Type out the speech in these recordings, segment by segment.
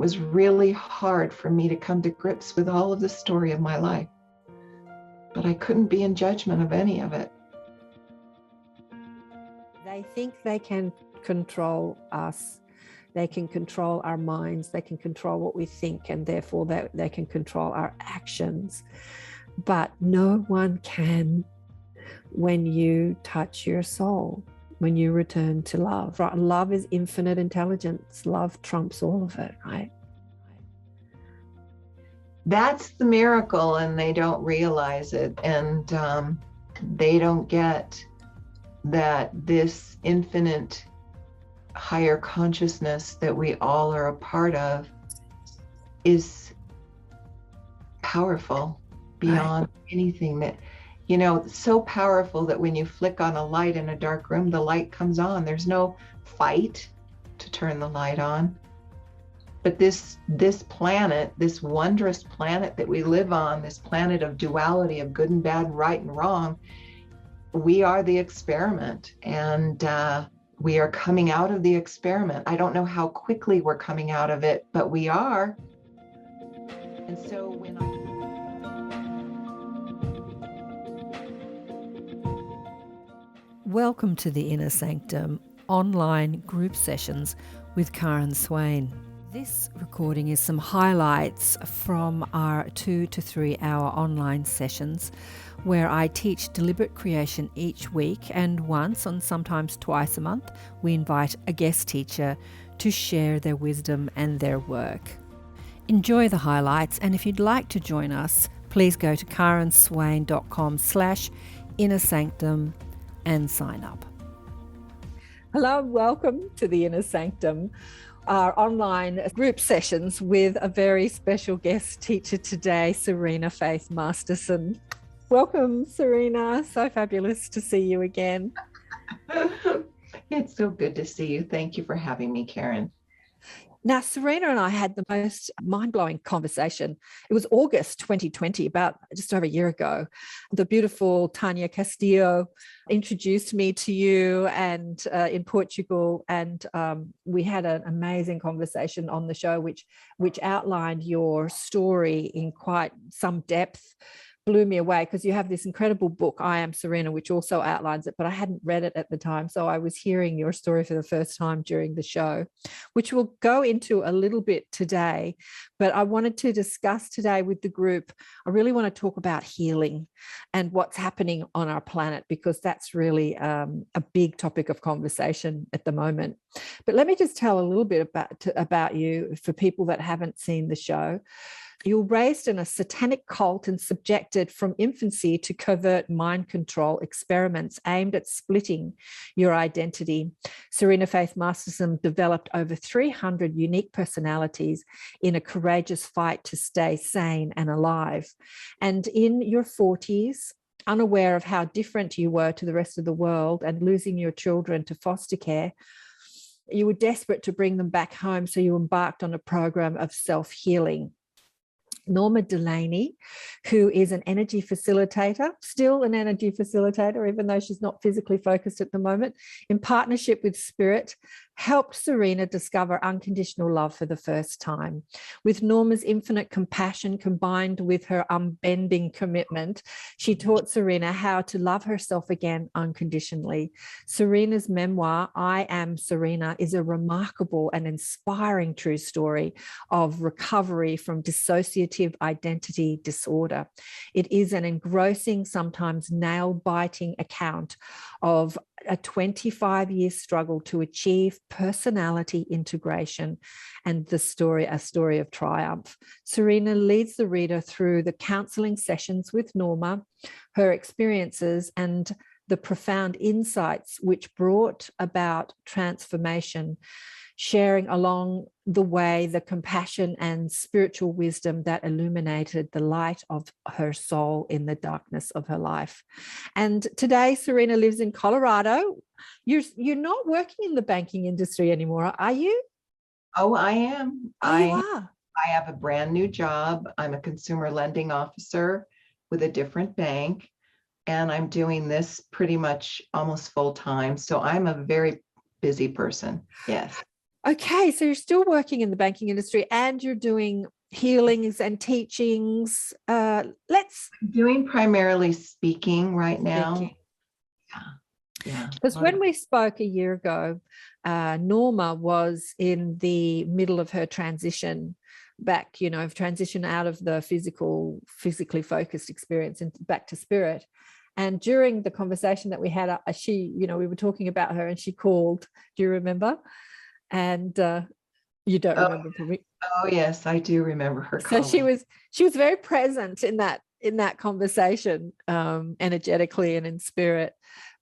was really hard for me to come to grips with all of the story of my life. But I couldn't be in judgment of any of it. They think they can control us. They can control our minds. They can control what we think, and therefore they can control our actions. But no one can when you touch your soul, when you return to love. Love is infinite intelligence. Love trumps all of it, right? That's the miracle, and they don't realize it. And they don't get that this infinite higher consciousness that we all are a part of is powerful beyond anything that, so powerful that when you flick on a light in a dark room, the light comes on. There's no fight to turn the light on. But this planet, this wondrous planet that we live on, this planet of duality, of good and bad, right and wrong, we are the experiment, and we are coming out of the experiment. I don't know how quickly we're coming out of it, but we are. And so when Welcome to the Inner Sanctum online group sessions with Karen Swain. This recording is some highlights from our 2 to 3 hour online sessions where I teach deliberate creation each week, and once and sometimes twice a month we invite a guest teacher to share their wisdom and their work. Enjoy the highlights, and if you'd like to join us, please go to karenswain.com/inner sanctum and sign up. Hello, welcome to the Inner Sanctum, our online group sessions with a very special guest teacher today, Serena-Faith Masterson. Welcome, Serena. So fabulous to see you again. It's so good to see you. Thank you for having me, Karen. Now, Serena and I had the most mind-blowing conversation. It was August 2020, about just over a year ago. The beautiful Tanya Castillo introduced me to you and in Portugal, and we had an amazing conversation on the show, which outlined your story in quite some depth. Blew me away because you have this incredible book, I Am Serena, which also outlines it, but I hadn't read it at the time. So I was hearing your story for the first time during the show, which we'll go into a little bit today. But I wanted to discuss today with the group, I really want to talk about healing and what's happening on our planet, because that's really a big topic of conversation at the moment. But let me just tell a little bit about you for people that haven't seen the show. You were raised in a satanic cult and subjected from infancy to covert mind control experiments aimed at splitting your identity. Serena-Faith Masterson developed over 300 unique personalities in a courageous fight to stay sane and alive. And in your 40s, unaware of how different you were to the rest of the world and losing your children to foster care, you were desperate to bring them back home, so you embarked on a program of self-healing. Norma Delaney, who is an energy facilitator, still an energy facilitator, even though she's not physically focused at the moment, in partnership with Spirit, helped Serena discover unconditional love for the first time. With Norma's infinite compassion combined with her unbending commitment, she taught Serena how to love herself again unconditionally. Serena's memoir, I Am Serena, is a remarkable and inspiring true story of recovery from dissociative identity disorder. It is an engrossing, sometimes nail-biting account of a 25-year struggle to achieve personality integration and a story of triumph. Serena leads the reader through the counseling sessions with Norma, her experiences, and the profound insights which brought about transformation, sharing along the way the compassion and spiritual wisdom that illuminated the light of her soul in the darkness of her life. And today, Serena lives in Colorado. You're not working in the banking industry anymore, are you? Oh, I am. You are. I have a brand new job. I'm a consumer lending officer with a different bank, and I'm doing this pretty much almost full time. So I'm a very busy person. Yes. Okay, so you're still working in the banking industry and you're doing healings and teachings. Let's Doing primarily speaking right now. speaking. Yeah. Because when we spoke a year ago, Norma was in the middle of her transition back, transition out of the physically focused experience and back to spirit. And during the conversation that we had, we were talking about her and she called. Do you remember? And you don't remember probably. Oh yes, I do remember her calling. So she was very present in that conversation, energetically and in spirit.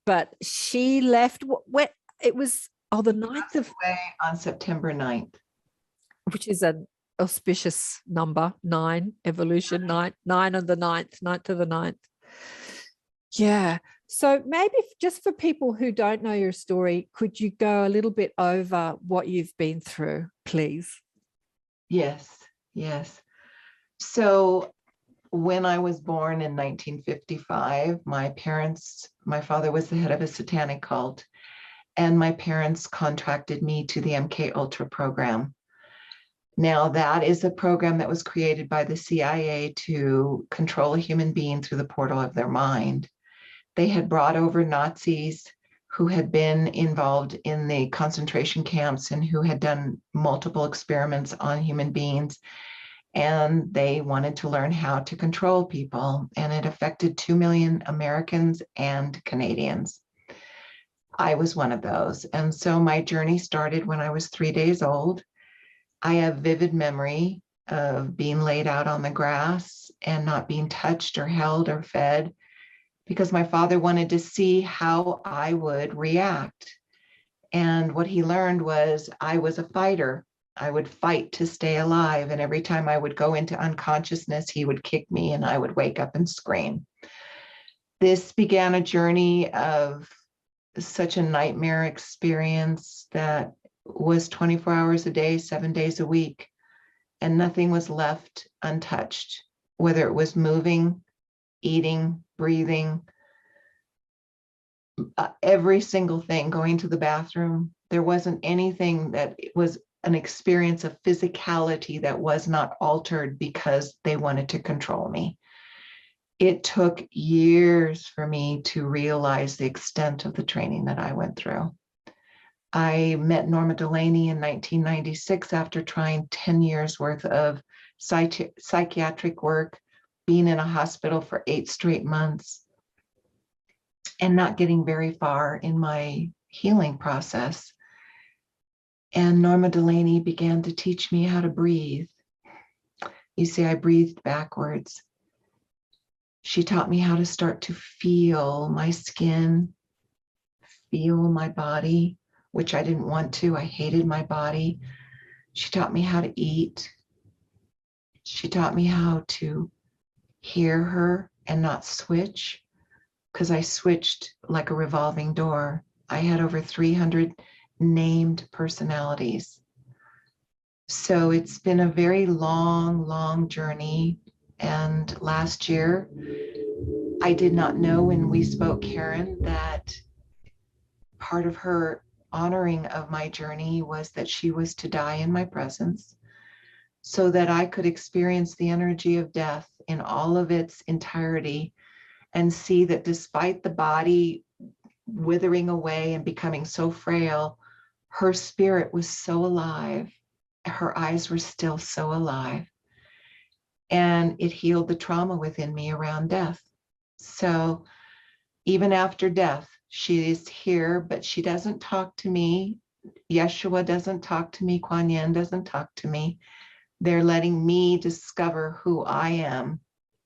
But she left when it was the 9th of on September 9th. Which is an auspicious number, 9, evolution, 9 on the 9th of the 9th. Yeah. So maybe just for people who don't know your story, could you go a little bit over what you've been through, please? Yes. So when I was born in 1955, my father was the head of a Satanic cult, and my parents contracted me to the MK Ultra program. Now, that is a program that was created by the CIA to control a human being through the portal of their mind. They had brought over Nazis who had been involved in the concentration camps and who had done multiple experiments on human beings. And they wanted to learn how to control people. And it affected 2 million Americans and Canadians. I was one of those. And so my journey started when I was 3 days old. I have vivid memory of being laid out on the grass and not being touched or held or fed, because my father wanted to see how I would react. And what he learned was I was a fighter. I would fight to stay alive. And every time I would go into unconsciousness, he would kick me and I would wake up and scream. This began a journey of such a nightmare experience that was 24 hours a day, 7 days a week, and nothing was left untouched, whether it was moving, eating, breathing, every single thing, going to the bathroom. There wasn't anything that was an experience of physicality that was not altered because they wanted to control me. It took years for me to realize the extent of the training that I went through. I met Norma Delaney in 1996 after trying 10 years worth of psychiatric work, being in a hospital for 8 straight months, and not getting very far in my healing process. And Norma Delaney began to teach me how to breathe. You see, I breathed backwards. She taught me how to start to feel my skin, feel my body, which I didn't want to. I hated my body. She taught me how to eat. She taught me how to hear her and not switch, because I switched like a revolving door. I had over 300 named personalities. So it's been a very long journey. And last year, I did not know when we spoke, Karen, that part of her honoring of my journey was that she was to die in my presence so that I could experience the energy of death in all of its entirety and see that despite the body withering away and becoming so frail, her spirit was so alive. Her eyes were still so alive. And it healed the trauma within me around death. So even after death, she is here, but she doesn't talk to me. Yeshua doesn't talk to me. Kuan Yin doesn't talk to me. They're letting me discover who I am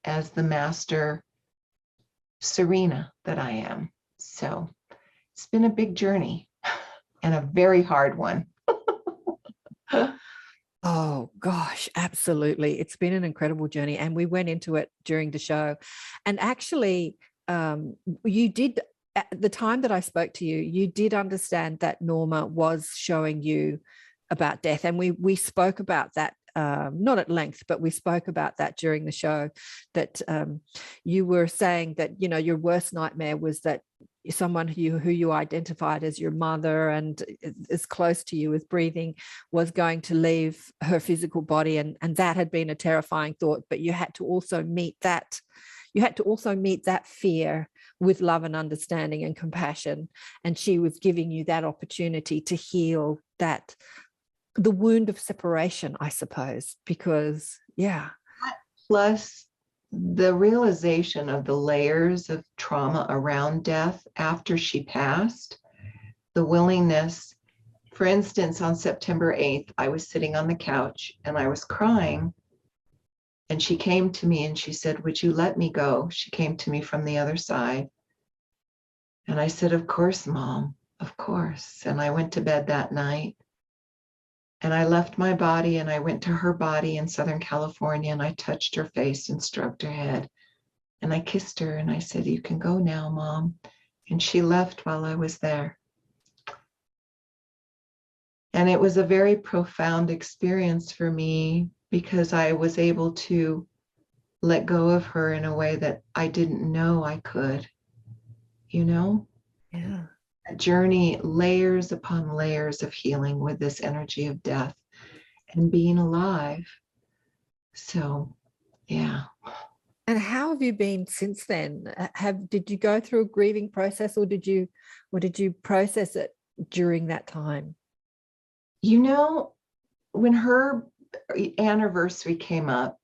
as the master Serena that I am. So it's been a big journey and a very hard one. Oh gosh, absolutely. It's been an incredible journey. And we went into it during the show. And actually, you did, at the time that I spoke to you, you did understand that Norma was showing you about death. And we spoke about that, not at length, but we spoke about that during the show, that you were saying that, your worst nightmare was that someone who you identified as your mother and as close to you as breathing was going to leave her physical body, and that had been a terrifying thought, but you had to also meet that fear with love and understanding and compassion, and she was giving you that opportunity to heal the wound of separation, I suppose, because plus the realization of the layers of trauma around death after she passed, the willingness. For instance, on September 8th, I was sitting on the couch and I was crying. And she came to me and she said, "Would you let me go?" She came to me from the other side. And I said, "Of course, Mom, of course." And I went to bed that night. And I left my body and I went to her body in Southern California, and I touched her face and stroked her head. And I kissed her and I said, "You can go now, Mom." And she left while I was there. And it was a very profound experience for me because I was able to let go of her in a way that I didn't know I could, Yeah. A journey, layers upon layers of healing with this energy of death and being alive. So, yeah. And how have you been since then? Did you go through a grieving process, or did you process it during that time? When her anniversary came up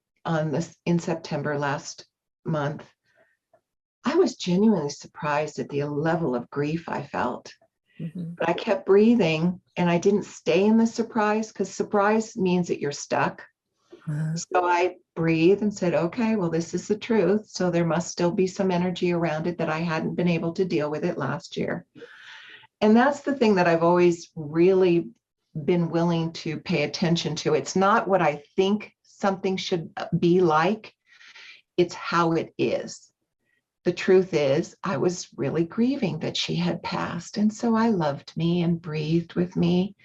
in September last month, I was genuinely surprised at the level of grief I felt. Mm-hmm. But I kept breathing and I didn't stay in the surprise, because surprise means that you're stuck. Uh-huh. So I breathed and said, "Okay, well, this is the truth. So there must still be some energy around it that I hadn't been able to deal with it last year." And that's the thing that I've always really been willing to pay attention to. It's not what I think something should be like, it's how it is. The truth is, I was really grieving that she had passed. And so I loved me and breathed with me.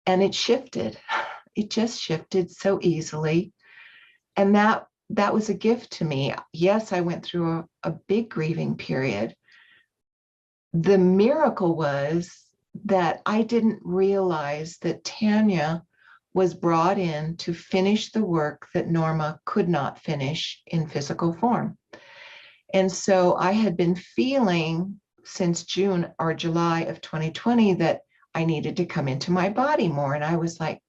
And it shifted. It just shifted so easily. And that was a gift to me. Yes, I went through a big grieving period. The miracle was that I didn't realize that Tanya was brought in to finish the work that Norma could not finish in physical form. And so I had been feeling since June or July of 2020 that I needed to come into my body more. And I was like,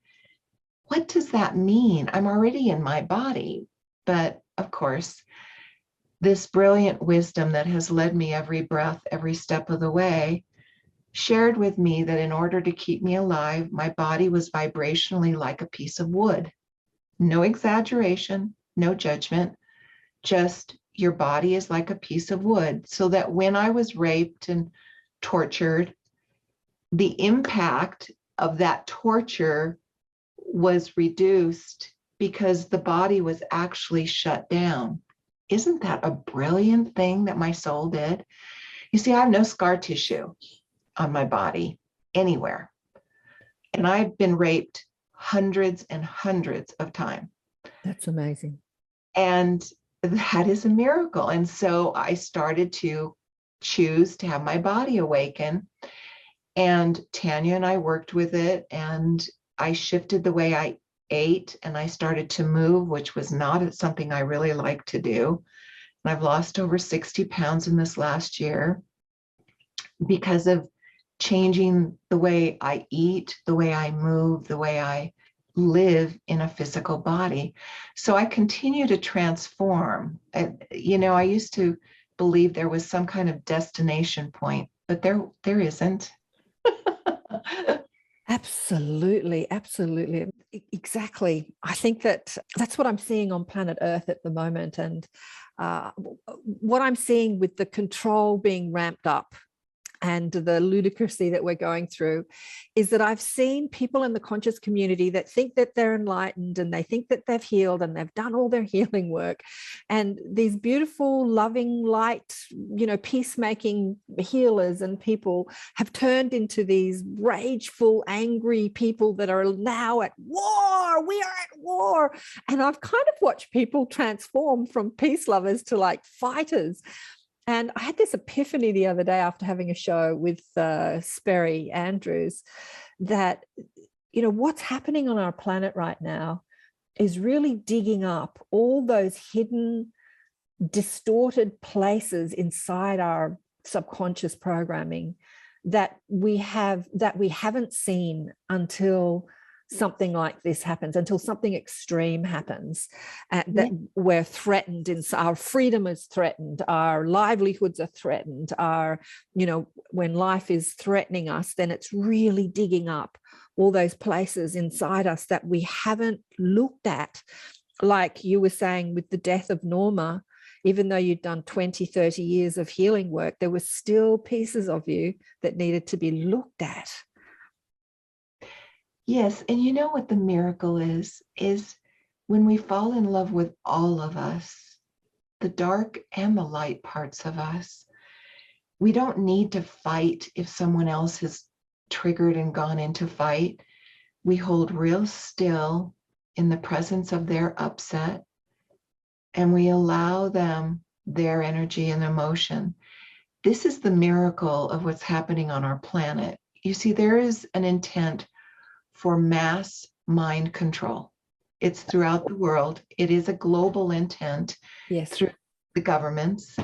what does that mean? I'm already in my body. But of course, this brilliant wisdom that has led me every breath, every step of the way, shared with me that in order to keep me alive, my body was vibrationally like a piece of wood. No exaggeration, no judgment, just your body is like a piece of wood. So that when I was raped and tortured, the impact of that torture was reduced because the body was actually shut down. Isn't that a brilliant thing that my soul did? You see, I have no scar tissue on my body anywhere. And I've been raped hundreds and hundreds of times. That's amazing. And that is a miracle. And so I started to choose to have my body awaken. And Tanya and I worked with it, and I shifted the way I ate, and I started to move, which was not something I really like to do. And I've lost over 60 pounds in this last year because of changing the way I eat, the way I move, the way I live in a physical body. So I continue to transform. I used to believe there was some kind of destination point, but there isn't. Absolutely, absolutely. Exactly. I think that's what I'm seeing on planet Earth at the moment. And what I'm seeing with the control being ramped up and the ludicrousy that we're going through is that I've seen people in the conscious community that think that they're enlightened and they think that they've healed and they've done all their healing work. And these beautiful, loving, light, peacemaking healers and people have turned into these rageful, angry people that are now at war. We are at war. And I've kind of watched people transform from peace lovers to like fighters. And I had this epiphany the other day after having a show with Sperry Andrews that, what's happening on our planet right now is really digging up all those hidden, distorted places inside our subconscious programming that we haven't seen until something like this happens, until something extreme happens, that we're threatened, our freedom is threatened, our livelihoods are threatened, when life is threatening us, then it's really digging up all those places inside us that we haven't looked at. Like you were saying with the death of Norma, even though you'd done 20, 30 years of healing work, there were still pieces of you that needed to be looked at. Yes, and you know what the miracle is when we fall in love with all of us, the dark and the light parts of us. We don't need to fight if someone else has triggered and gone into fight. We hold real still in the presence of their upset, and we allow them their energy and emotion. This is the miracle of what's happening on our planet. You see, there is an intent for mass mind control. It's throughout the world. It is a global intent through the governments.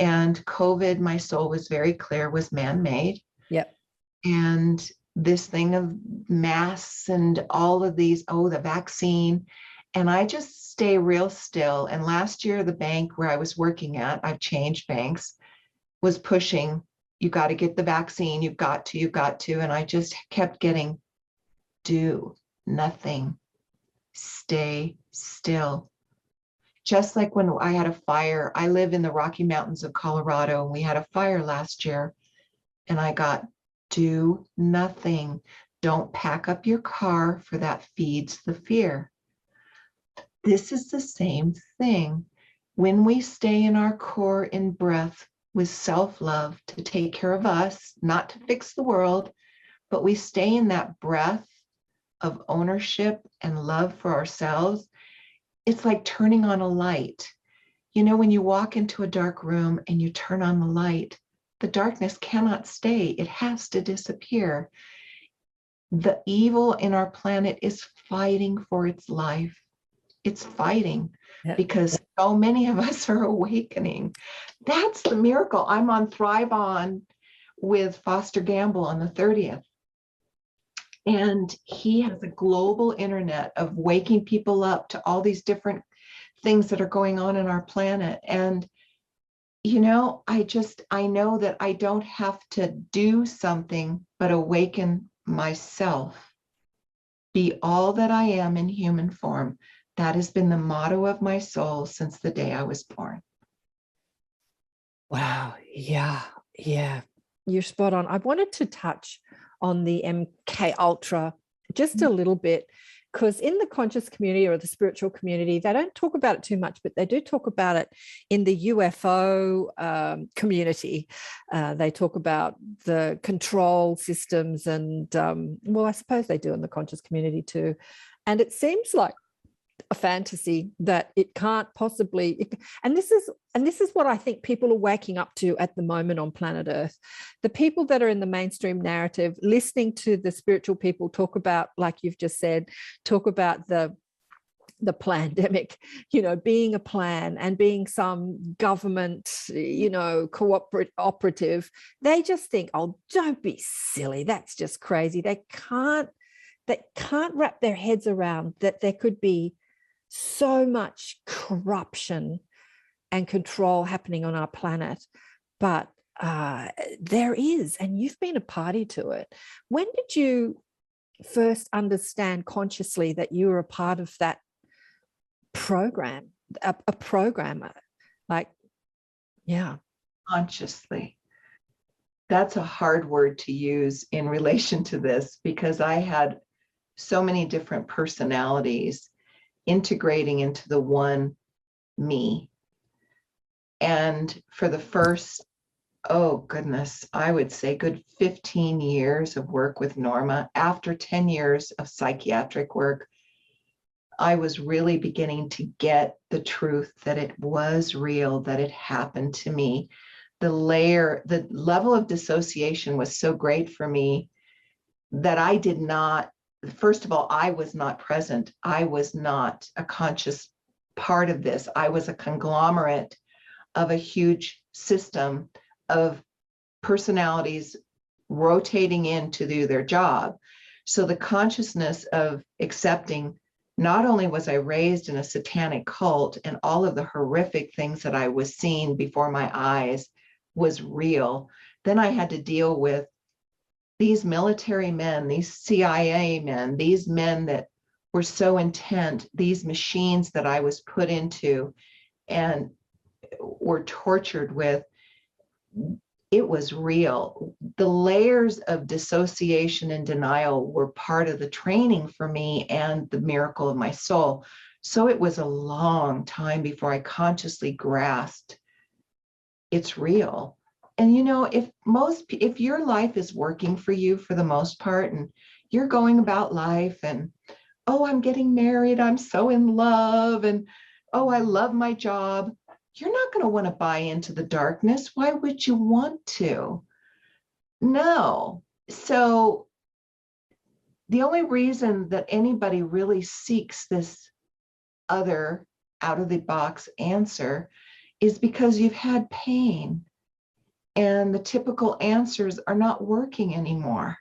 And COVID, my soul was very clear, was man-made. Yep. And this thing of masks and all of these, the vaccine. And I just stay real still. And last year, the bank where I was working at, I've changed banks, was pushing, you got to get the vaccine, you've got to. And I just kept getting, do nothing, stay still. Just like when I had a fire, I live in the Rocky Mountains of Colorado, and we had a fire last year, and I got, do nothing. Don't pack up your car, for that feeds the fear. This is the same thing. When we stay in our core in breath with self-love to take care of us, not to fix the world, but we stay in that breath of ownership and love for ourselves, it's like turning on a light. When you walk into a dark room and you turn on the light, the darkness cannot stay. It has to disappear. The evil in our planet is fighting for its life. It's fighting because so many of us are awakening. That's the miracle. I'm on Thrive On with Foster Gamble on the 30th. And he has a global internet of waking people up to all these different things that are going on in our planet. And, I know that I don't have to do something but awaken myself, be all that I am in human form. That has been the motto of my soul since the day I was born. Wow. Yeah. You're spot on. I wanted to touch on the MK Ultra just a little bit, because in the conscious community or the spiritual community, they don't talk about it too much, but they do talk about it in the UFO community. They talk about the control systems and, I suppose they do in the conscious community too. And it seems like a fantasy that it can't possibly, and this is what I think people are waking up to at the moment on planet Earth. The people that are in the mainstream narrative, listening to the spiritual people talk about, like you've just said, talk about the pandemic, being a plan and being some government, cooperative. They just think, don't be silly. That's just crazy. They can't wrap their heads around that there could be so much corruption and control happening on our planet. But there is, and you've been a party to it. When did you first understand consciously that you were a part of that program, a programmer? Consciously. That's a hard word to use in relation to this, because I had so many different personalities integrating into the one me. And for the first, I would say good 15 years of work with Norma, after 10 years of psychiatric work, I was really beginning to get the truth that it was real, that it happened to me. the level of dissociation was so great for me that I did not, first of all, I was not present. I was not a conscious part of this. I was a conglomerate of a huge system of personalities rotating in to do their job. So the consciousness of accepting, not only was I raised in a satanic cult and all of the horrific things that I was seeing before my eyes was real, then I had to deal with these military men, these CIA men, these men that were so intent, these machines that I was put into and were tortured with. It was real. The layers of dissociation and denial were part of the training for me and the miracle of my soul. So it was a long time before I consciously grasped it's real. And if your life is working for you for the most part, and you're going about life and, oh, I'm getting married, I'm so in love, and oh, I love my job, you're not going to want to buy into the darkness. Why would you want to? No. So the only reason that anybody really seeks this other out of the box answer is because you've had pain and the typical answers are not working anymore.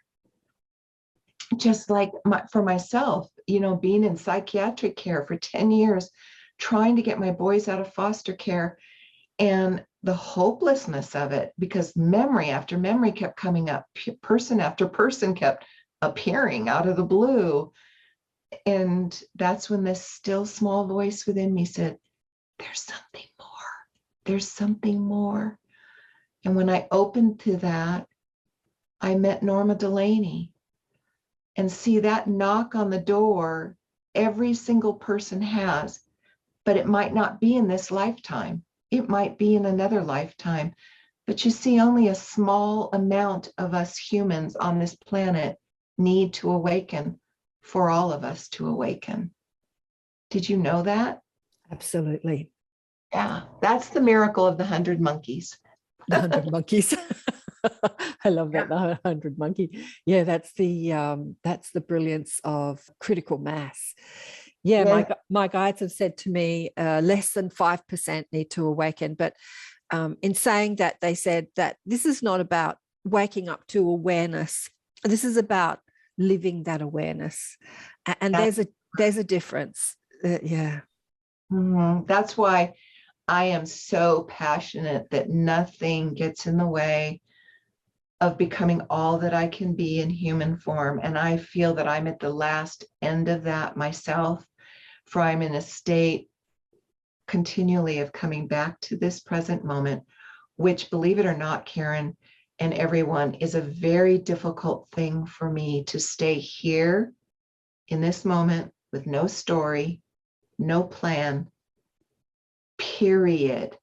Just like for myself, being in psychiatric care for 10 years, trying to get my boys out of foster care, and the hopelessness of it, because memory after memory kept coming up, person after person kept appearing out of the blue. And that's when this still small voice within me said, there's something more. There's something more. And when I opened to that, I met Norma Delaney. And see, that knock on the door, every single person has, but it might not be in this lifetime. It might be in another lifetime. But you see, only a small amount of us humans on this planet need to awaken for all of us to awaken. Did you know that? Absolutely. Yeah, that's the miracle of the 100 monkeys. The 100 monkeys. I love that. The 100 monkey. Yeah, that's the brilliance of critical mass. Yeah, my guides have said to me less than 5% need to awaken. But in saying that, they said that this is not about waking up to awareness. This is about living that awareness. And there's a difference. Yeah. Mm-hmm. That's why I am so passionate that nothing gets in the way of becoming all that I can be in human form. And I feel that I'm at the last end of that myself, for I'm in a state continually of coming back to this present moment, which, believe it or not, Karen and everyone, is a very difficult thing for me to stay here in this moment with no story, no plan, period.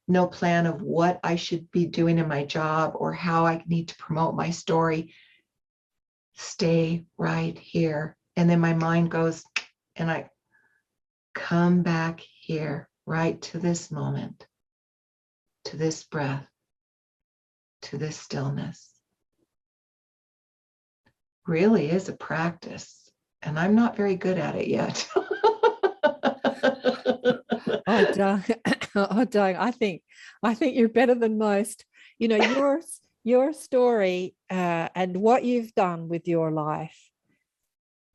No plan of what I should be doing in my job or how I need to promote my story. Stay right here. And then my mind goes, and I come back here, right to this moment, to this breath, to this stillness. Really is a practice, and I'm not very good at it yet. Doug, I think you're better than most. Your story and what you've done with your life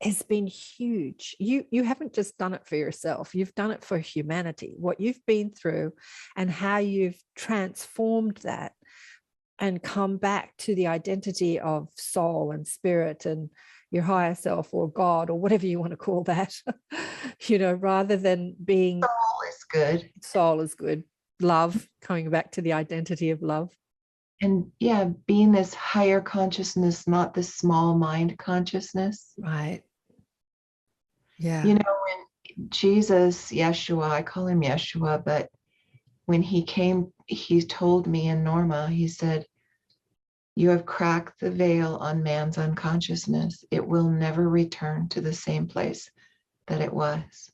has been huge. You haven't just done it for yourself. You've done it for humanity. What you've been through and how you've transformed that and come back to the identity of soul and spirit and your higher self or God or whatever you want to call that, rather than being... Soul is good. Soul is good. Love, coming back to the identity of love. And yeah, being this higher consciousness, not this small mind consciousness. Right. Yeah. When Jesus, Yeshua, I call him Yeshua, but when he came, he told me and Norma, he said, you have cracked the veil on man's unconsciousness. It will never return to the same place that it was.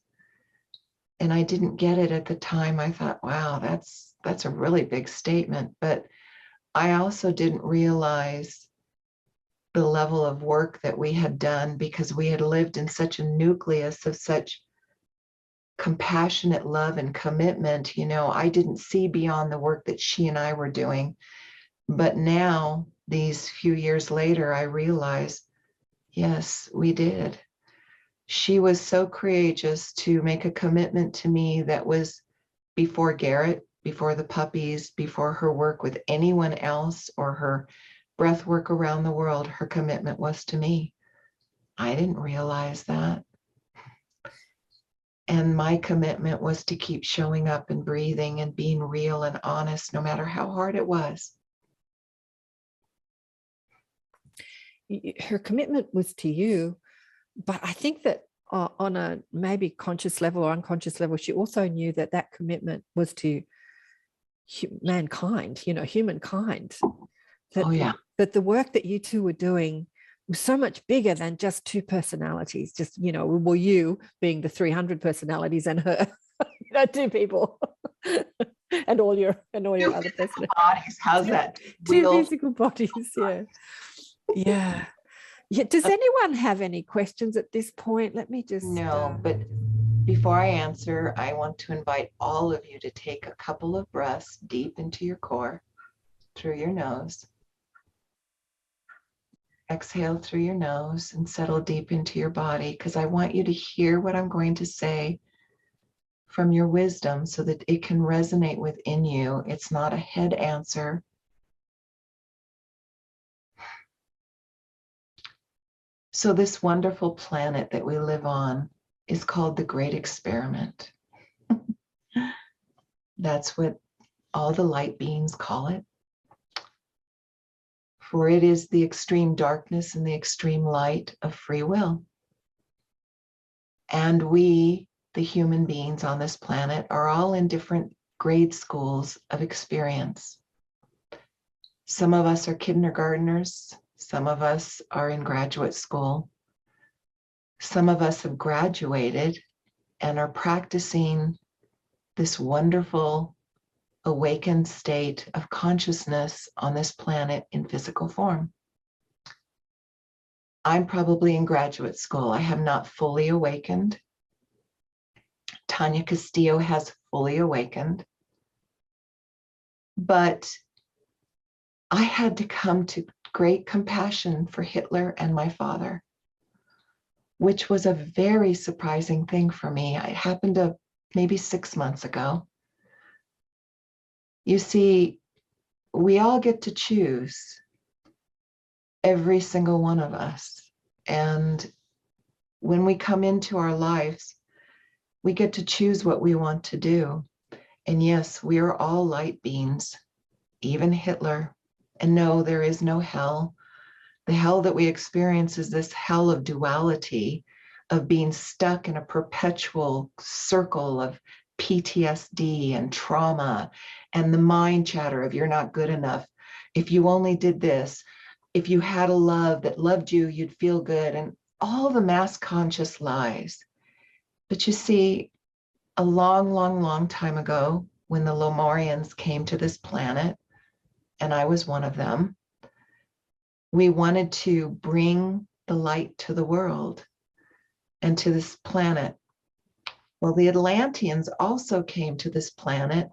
And I didn't get it at the time. I thought, wow, that's a really big statement. But I also didn't realize the level of work that we had done, because we had lived in such a nucleus of such compassionate love and commitment. I didn't see beyond the work that she and I were doing. But now, these few years later, I realize, yes, we did. She was so courageous to make a commitment to me that was before Garrett, before the puppies, before her work with anyone else or her breath work around the world. Her commitment was to me. I didn't realize that. And my commitment was to keep showing up and breathing and being real and honest, no matter how hard it was. Her commitment was to you, but I think that on a maybe conscious level or unconscious level, she also knew that that commitment was to mankind, humankind. That the work that you two were doing was so much bigger than just two personalities, just, well, you being the 300 personalities and her, two people. and all your other personalities. Bodies. How's that? Two physical bodies, yeah. Does anyone have any questions at this point? Let me just... No, but before I answer, I want to invite all of you to take a couple of breaths deep into your core, through your nose. Exhale through your nose and settle deep into your body, because I want you to hear what I'm going to say from your wisdom so that it can resonate within you. It's not a head answer. So this wonderful planet that we live on is called the Great Experiment. That's what all the light beings call it. For it is the extreme darkness and the extreme light of free will. And we, the human beings on this planet, are all in different grade schools of experience. Some of us are kindergartners. Some of us are in graduate school. Some of us have graduated and are practicing this wonderful awakened state of consciousness on this planet in physical form. I'm probably in graduate school. I have not fully awakened. Tanya Castillo has fully awakened. But I had to come to great compassion for Hitler and my father, which was a very surprising thing for me. It happened maybe 6 months ago. You see, we all get to choose, every single one of us. And when we come into our lives, we get to choose what we want to do. And yes, we are all light beings, even Hitler. And no, there is no hell. The hell that we experience is this hell of duality, of being stuck in a perpetual circle of PTSD and trauma and the mind chatter of you're not good enough. If you only did this, if you had a love that loved you, you'd feel good, and all the mass conscious lies. But you see, a long, long, long time ago, when the Lomorians came to this planet, and I was one of them, we wanted to bring the light to the world and to this planet. Well, the Atlanteans also came to this planet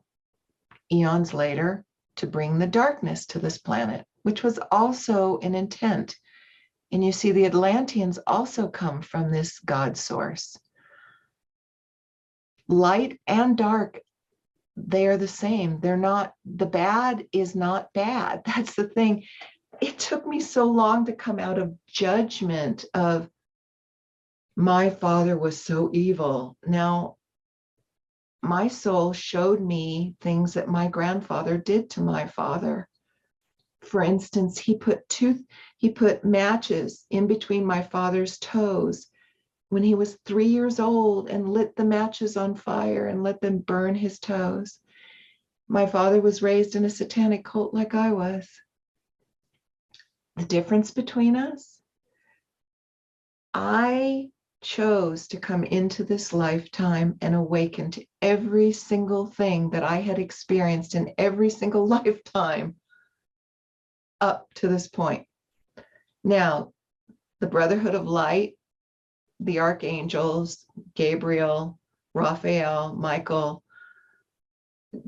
eons later to bring the darkness to this planet, which was also an intent. And you see, the Atlanteans also come from this God source. Light and dark, they are the same. They're not, the bad is not bad. That's the thing. It took me so long to come out of judgment of my father was so evil. Now, my soul showed me things that my grandfather did to my father. For instance, he put matches in between my father's toes when he was 3 years old and lit the matches on fire and let them burn his toes. My father was raised in a satanic cult like I was. The difference between us, I chose to come into this lifetime and awaken to every single thing that I had experienced in every single lifetime up to this point. Now, the Brotherhood of Light, the archangels, Gabriel, Raphael, Michael,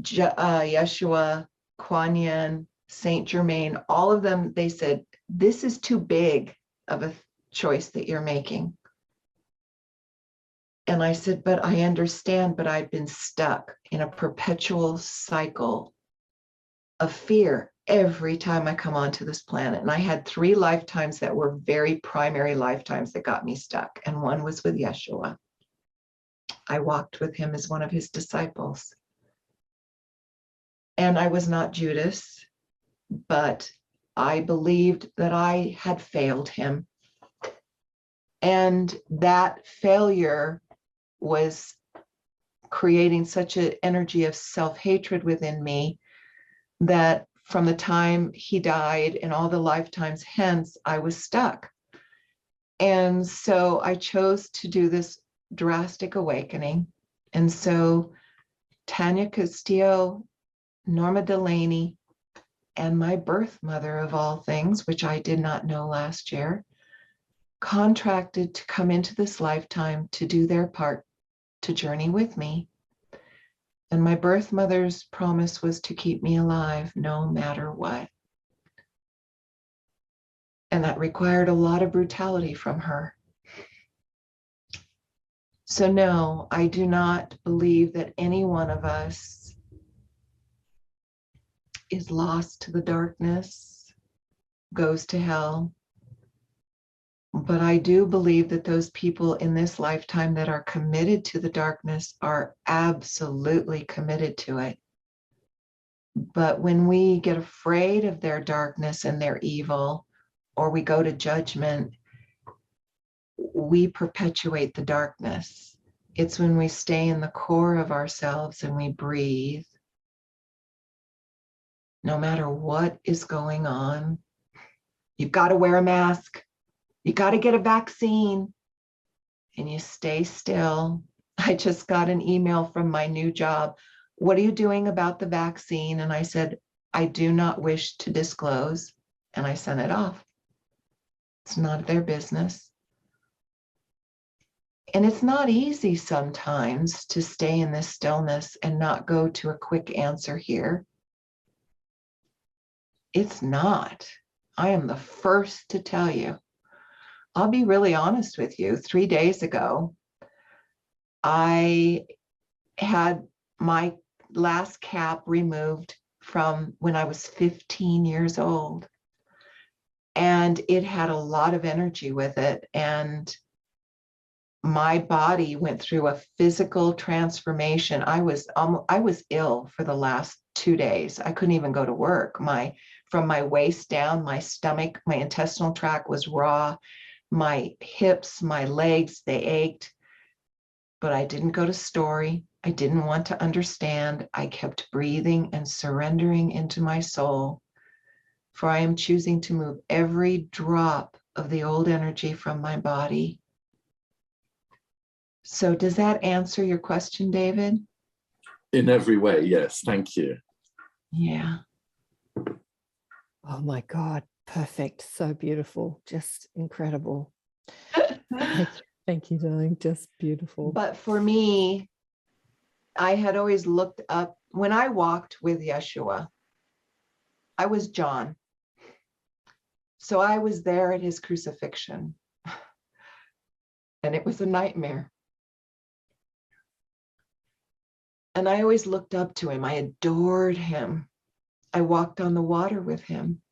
Yeshua, Kuan Yin, Saint Germain, all of them, they said, this is too big of a choice that you're making. And I said, but I understand, but I've been stuck in a perpetual cycle of fear every time I come onto this planet. And I had 3 lifetimes that were very primary lifetimes that got me stuck. And one was with Yeshua. I walked with him as one of his disciples. And I was not Judas, but I believed that I had failed him. And that failure was creating such an energy of self-hatred within me that from the time he died and all the lifetimes hence, I was stuck. And so I chose to do this drastic awakening. And so Tanya Castillo, Norma Delaney, and my birth mother of all things, which I did not know last year, contracted to come into this lifetime to do their part to journey with me. And my birth mother's promise was to keep me alive no matter what. And that required a lot of brutality from her. So no, I do not believe that any one of us is lost to the darkness, goes to hell. But I do believe that those people in this lifetime that are committed to the darkness are absolutely committed to it. But when we get afraid of their darkness and their evil, or we go to judgment, we perpetuate the darkness. It's when we stay in the core of ourselves and we breathe, no matter what is going on. You've got to wear a mask. You got to get a vaccine, and you stay still. I just got an email from my new job. What are you doing about the vaccine? And I said, I do not wish to disclose. And I sent it off. It's not their business. And it's not easy sometimes to stay in this stillness and not go to a quick answer here. It's not. I am the first to tell you. I'll be really honest with you. 3 days ago, I had my last cap removed from when I was 15 years old. And it had a lot of energy with it. And my body went through a physical transformation. I was ill for the last 2 days. I couldn't even go to work. From my waist down, my stomach, my intestinal tract was raw. My hips, my legs, they ached. But I didn't go to story. I didn't want to understand. I kept breathing and surrendering into my soul. For I am choosing to move every drop of the old energy from my body. So does that answer your question, David? In every way, yes. Thank you. Yeah. Oh my God. Perfect. So beautiful. Just incredible. Thank you, darling. Just beautiful. But for me, I had always looked up, when I walked with Yeshua, I was John. So I was there at his crucifixion. And it was a nightmare. And I always looked up to him. I adored him. I walked on the water with him.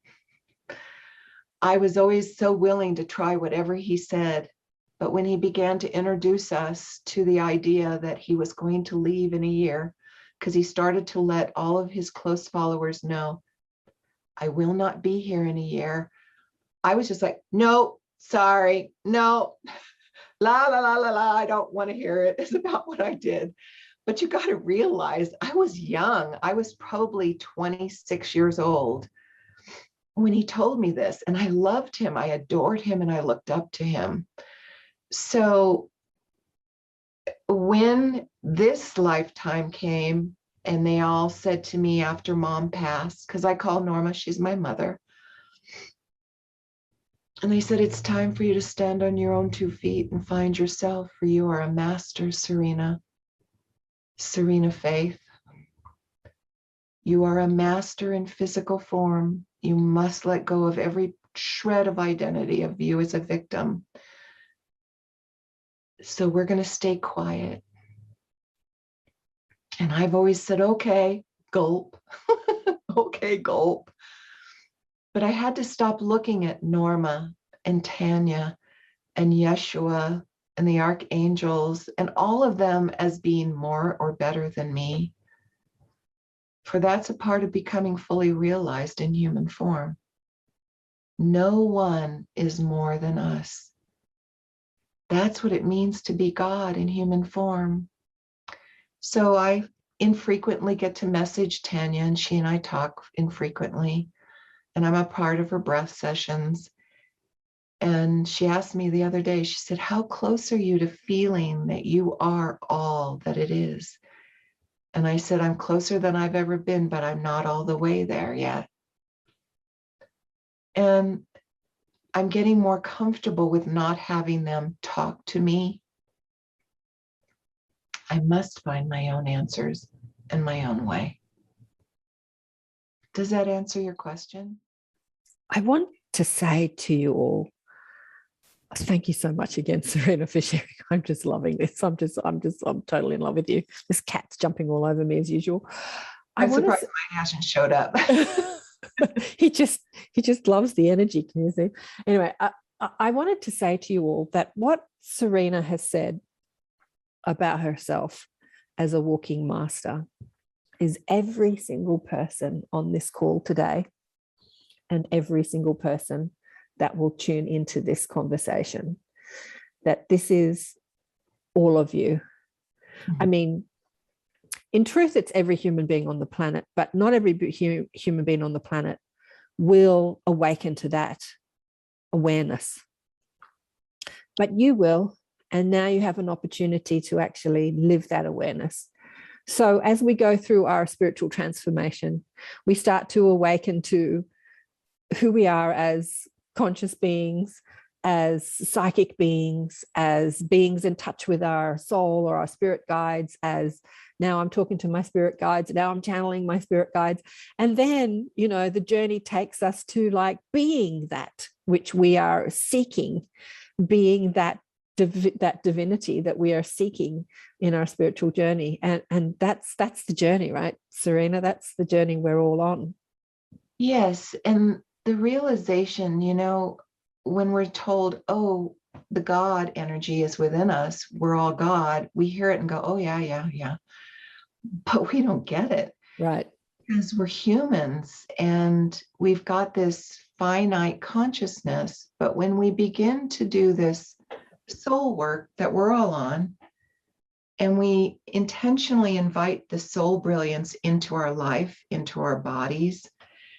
I was always so willing to try whatever he said. But when he began to introduce us to the idea that he was going to leave in a year, because he started to let all of his close followers know, I will not be here in a year. I was just like, no, sorry, no, la, la, la, la, la, I don't want to hear it. It's about what I did. But you got to realize I was young. I was probably 26 years old when he told me this, and I loved him. I adored him and I looked up to him. So when this lifetime came, and they all said to me after mom passed, because I call Norma, she's my mother, and they said, it's time for you to stand on your own 2 feet and find yourself, for you are a master, Serena. Serena-Faith. You are a master in physical form. You must let go of every shred of identity of you as a victim. So we're going to stay quiet. And I've always said, okay, gulp. Okay, gulp. But I had to stop looking at Norma and Tanya and Yeshua and the archangels and all of them as being more or better than me. For that's a part of becoming fully realized in human form. No one is more than us. That's what it means to be God in human form. So I infrequently get to message Tanya, and she and I talk infrequently. And I'm a part of her breath sessions. And she asked me the other day, she said, how close are you to feeling that you are all that it is? And I said, I'm closer than I've ever been, but I'm not all the way there yet. And I'm getting more comfortable with not having them talk to me. I must find my own answers and my own way. Does that answer your question? I want to say to you all, thank you so much again, Serena, for sharing. I'm just loving this. I'm totally in love with you. This cat's jumping all over me as usual. I'm surprised mine hasn't showed up. he just loves the energy. Can you see? Anyway, I wanted to say to you all that what Serena has said about herself as a walking master is every single person on this call today and every single person that will tune into this conversation, that this is all of you. Mm-hmm. I mean, in truth, it's every human being on the planet, but not every human being on the planet will awaken to that awareness. But you will, and now you have an opportunity to actually live that awareness. So as we go through our spiritual transformation, we start to awaken to who we are as conscious beings, as psychic beings, as beings in touch with our soul or our spirit guides, as now I'm talking to my spirit guides, now I'm channeling my spirit guides. And then, you know, the journey takes us to like being that which we are seeking, being that divinity that we are seeking in our spiritual journey. And that's the journey, right, Serena? That's the journey we're all on. Yes. And the realization, you know, when we're told, oh, the God energy is within us, we're all God, we hear it and go, oh, yeah. But we don't get it. Right. Because we're humans and we've got this finite consciousness. But when we begin to do this soul work that we're all on, and we intentionally invite the soul brilliance into our life, into our bodies.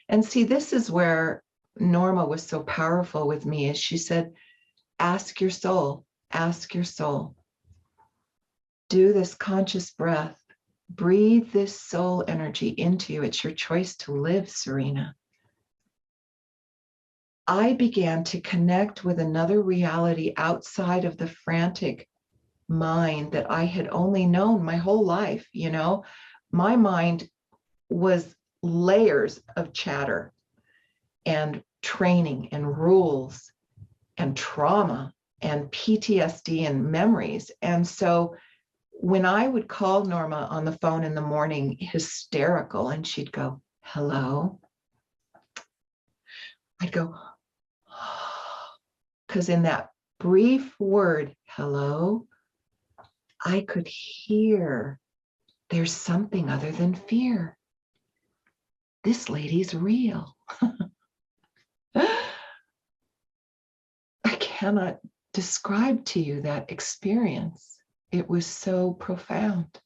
And see, this is where Norma was so powerful with me, is she said, ask your soul, do this conscious breath, breathe this soul energy into you. It's your choice to live, Serena. I began to connect with another reality outside of the frantic mind that I had only known my whole life. You know, my mind was layers of chatter and training and rules and trauma and PTSD and memories. And so when I would call Norma on the phone in the morning, hysterical, and she'd go, hello, I'd go, because in that brief word, hello, I could hear there's something other than fear. This lady's real. I cannot describe to you that experience. It was so profound.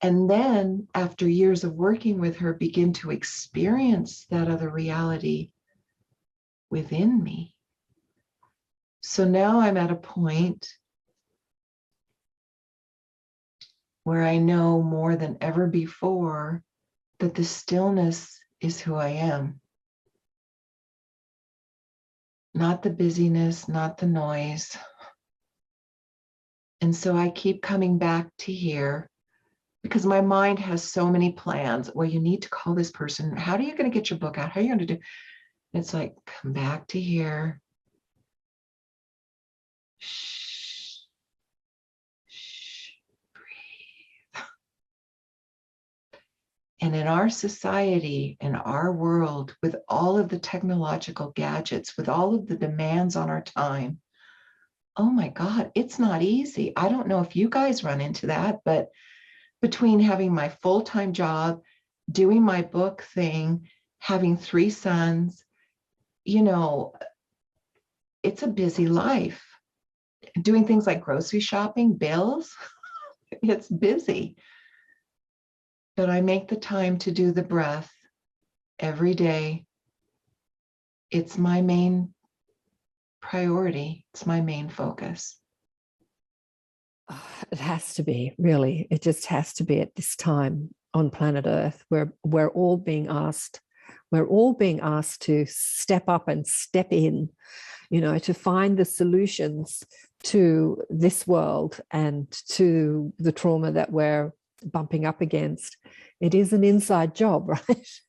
And then after years of working with her, begin to experience that other reality within me. So now I'm at a point where I know more than ever before that the stillness is who I am. Not the busyness, not the noise. And so I keep coming back to here because my mind has so many plans. Well, you need to call this person. How are you going to get your book out? How are you going to do? It's like, come back to here. Shh. Shh. Breathe. And in our society, in our world, with all of the technological gadgets, with all of the demands on our time, oh my God, it's not easy. I don't know if you guys run into that, but between having my full-time job, doing my book thing, having 3 sons, you know, it's a busy life. Doing things like grocery shopping, bills, it's busy. But I make the time to do the breath every day. It's my main priority. It's my main focus. It has to be, really. It just has to be at this time on planet Earth, where we're all being asked to step up and step in, to find the solutions to this world and to the trauma that we're bumping up against. It is an inside job, right?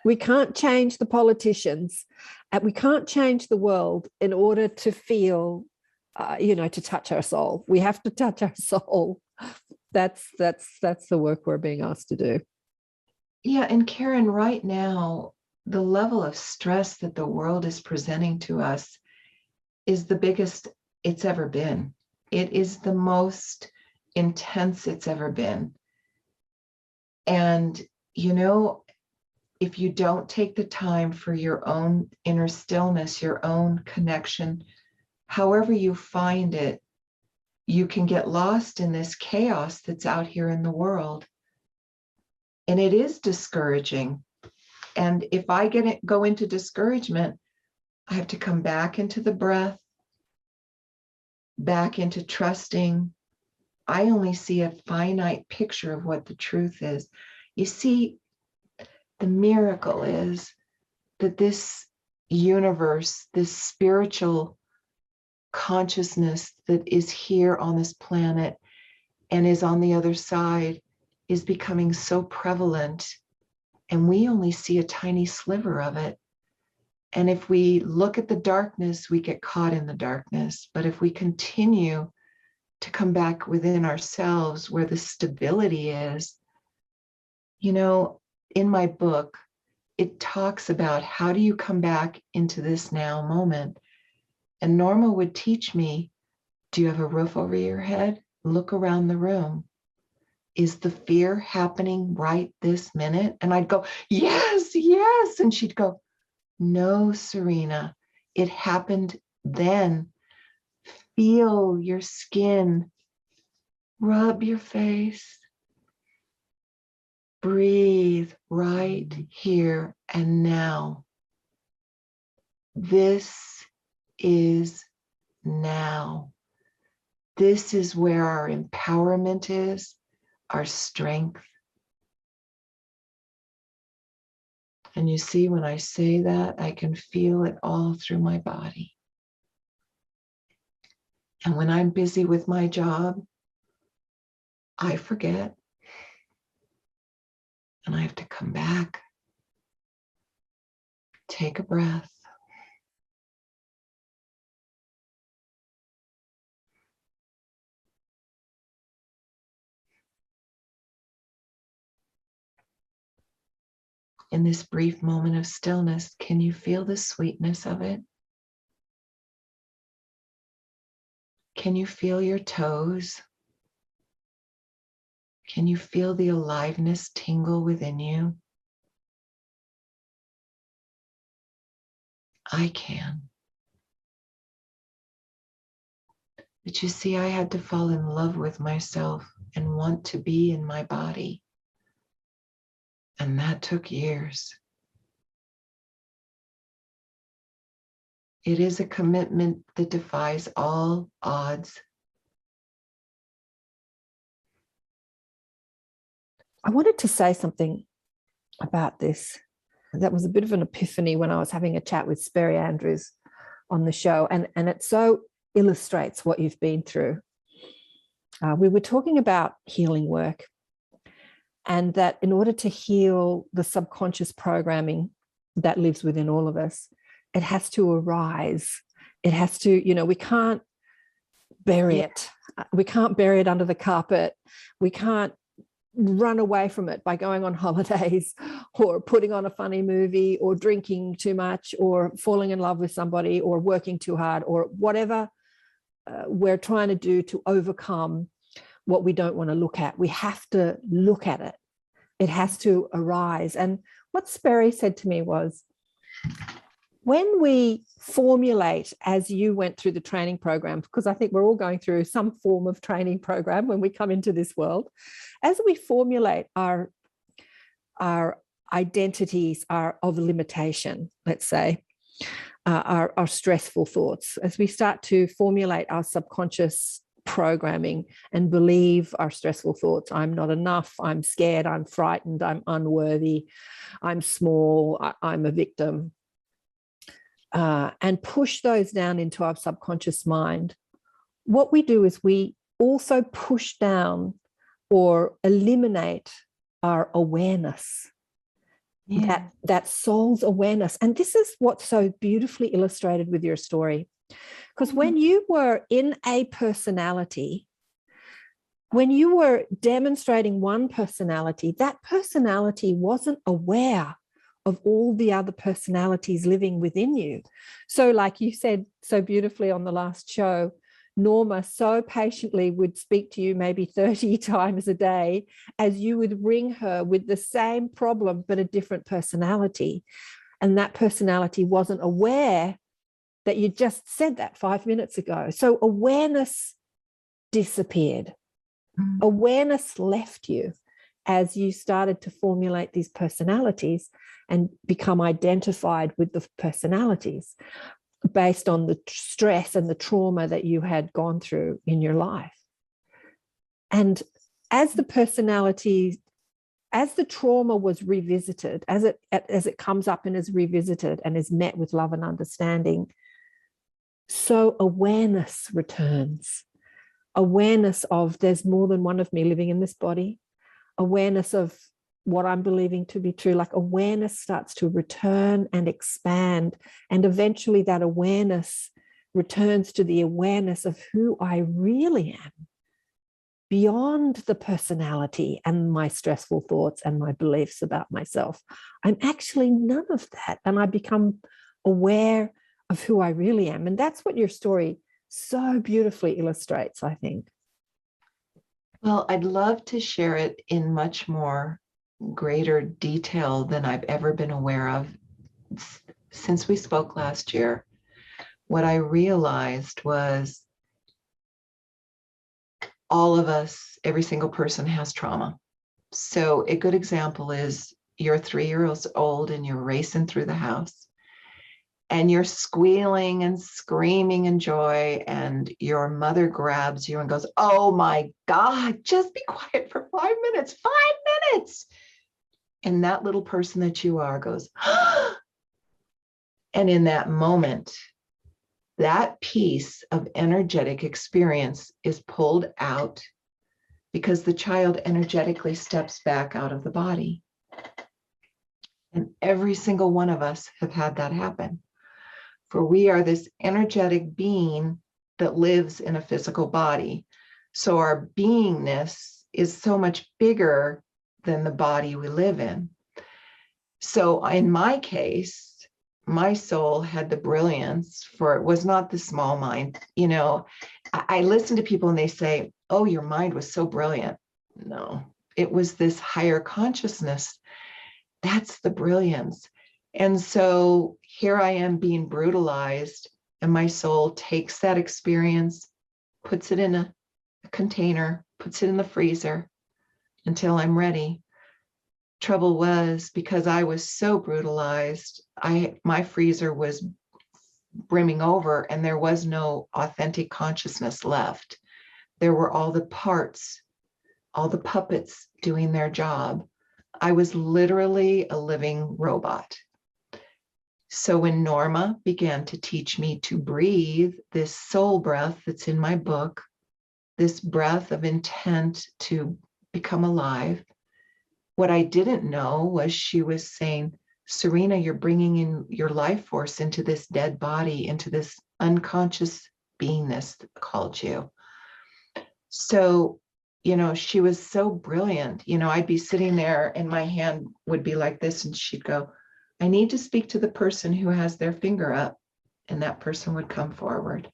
We can't change the politicians, and we can't change the world in order to feel to touch our soul. We have to touch our soul. That's the work we're being asked to do. Yeah, and Karen, right now, the level of stress that the world is presenting to us is the biggest it's ever been. It is the most intense it's ever been. And, if you don't take the time for your own inner stillness, your own connection, however you find it, you can get lost in this chaos that's out here in the world. And it is discouraging. And if I go into discouragement, I have to come back into the breath, back into trusting. I only see a finite picture of what the truth is. You see, the miracle is that this universe, this spiritual consciousness that is here on this planet and is on the other side is becoming so prevalent, and we only see a tiny sliver of it. And if we look at the darkness, we get caught in the darkness. But if we continue to come back within ourselves where the stability is, in my book, it talks about how do you come back into this now moment. And Norma would teach me, do you have a roof over your head? Look around the room. Is the fear happening right this minute? And I'd go, yes, yes. And she'd go, no, Serena, it happened then. Feel your skin. Rub your face. Breathe right here and now. This is now. This is where our empowerment is, our strength. And you see, when I say that, I can feel it all through my body. And when I'm busy with my job, I forget. And I have to come back, take a breath. In this brief moment of stillness, can you feel the sweetness of it? Can you feel your toes? Can you feel the aliveness tingle within you? I can. But you see, I had to fall in love with myself and want to be in my body. And that took years. It is a commitment that defies all odds. I wanted to say something about this. That was a bit of an epiphany when I was having a chat with Sperry Andrews on the show, and it so illustrates what you've been through. We were talking about healing work, and that in order to heal the subconscious programming that lives within all of us, it has to arise. It has to, we can't bury it. We can't bury it under the carpet. We can't run away from it by going on holidays or putting on a funny movie or drinking too much or falling in love with somebody or working too hard or whatever we're trying to do to overcome what we don't want to look at. We have to look at it. It has to arise. And what Sperry said to me was, when we formulate, as you went through the training program, because I think we're all going through some form of training program when we come into this world, as we formulate our identities of limitation, let's say, our stressful thoughts, as we start to formulate our subconscious programming and believe our stressful thoughts, I'm not enough, I'm scared, I'm frightened, I'm unworthy, I'm small, I'm a victim, and push those down into our subconscious mind, what we do is we also push down or eliminate our awareness, that soul's awareness. And this is what's so beautifully illustrated with your story. Because when you were in a personality, when you were demonstrating one personality, that personality wasn't aware of all the other personalities living within you. So like you said so beautifully on the last show, Norma so patiently would speak to you maybe 30 times a day as you would ring her with the same problem, but a different personality. And that personality wasn't aware that you just said that 5 minutes ago. So awareness disappeared. Awareness left you as you started to formulate these personalities and become identified with the personalities based on the stress and the trauma that you had gone through in your life. And as the personality, as the trauma was revisited, as it comes up and is revisited and is met with love and understanding, so awareness returns. Awareness of there's more than one of me living in this body. Awareness of what I'm believing to be true, like awareness starts to return and expand. And eventually that awareness returns to the awareness of who I really am, beyond the personality and my stressful thoughts and my beliefs about myself. I'm actually none of that. And I become aware of who I really am. And that's what your story so beautifully illustrates, I think. Well, I'd love to share it in much more greater detail than I've ever been aware of. Since we spoke last year, what I realized was all of us, every single person has trauma. So a good example is you're 3 years old and you're racing through the house and you're squealing and screaming in joy, and your mother grabs you and goes, "Oh my God, just be quiet for 5 minutes, 5 minutes." And that little person that you are goes, "Ah!" And in that moment, that piece of energetic experience is pulled out because the child energetically steps back out of the body. And every single one of us have had that happen. For we are this energetic being that lives in a physical body. So our beingness is so much bigger than the body we live in. So in my case, my soul had the brilliance, for it was not the small mind. I listen to people and they say, "Oh, your mind was so brilliant." No, it was this higher consciousness. That's the brilliance. And so here I am being brutalized, and my soul takes that experience, puts it in a container, puts it in the freezer until I'm ready. Trouble was, because I was so brutalized, my freezer was brimming over and there was no authentic consciousness left. There were all the parts all the puppets doing their job. I was literally a living robot. So when Norma began to teach me to breathe this soul breath that's in my book, this breath of intent to become alive, what I didn't know was she was saying, Serena, you're bringing in your life force into this dead body, into this unconscious beingness called you. So, she was so brilliant. I'd be sitting there and my hand would be like this, and she'd go, I need to speak to the person who has their finger up. And that person would come forward.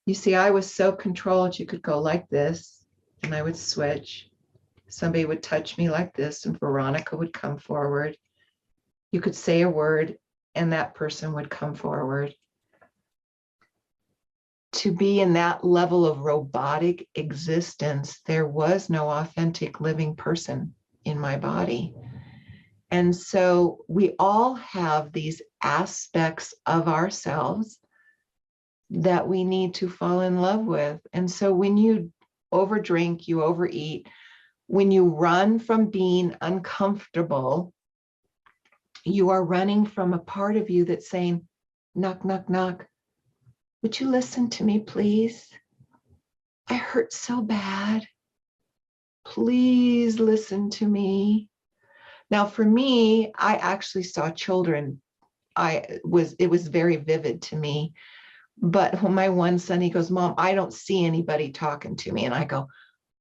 You see, I was so controlled. You could go like this, and I would switch. Somebody would touch me like this, and Veronica would come forward. You could say a word, and that person would come forward. To be in that level of robotic existence, there was no authentic living person in my body. And so we all have these aspects of ourselves that we need to fall in love with. And so when you overdrink, you overeat, when you run from being uncomfortable, you are running from a part of you that's saying, knock, knock, knock. Would you listen to me, please? I hurt so bad. Please listen to me. Now, for me, I actually saw children. It was very vivid to me. But when my one son, he goes, Mom, I don't see anybody talking to me. And I go,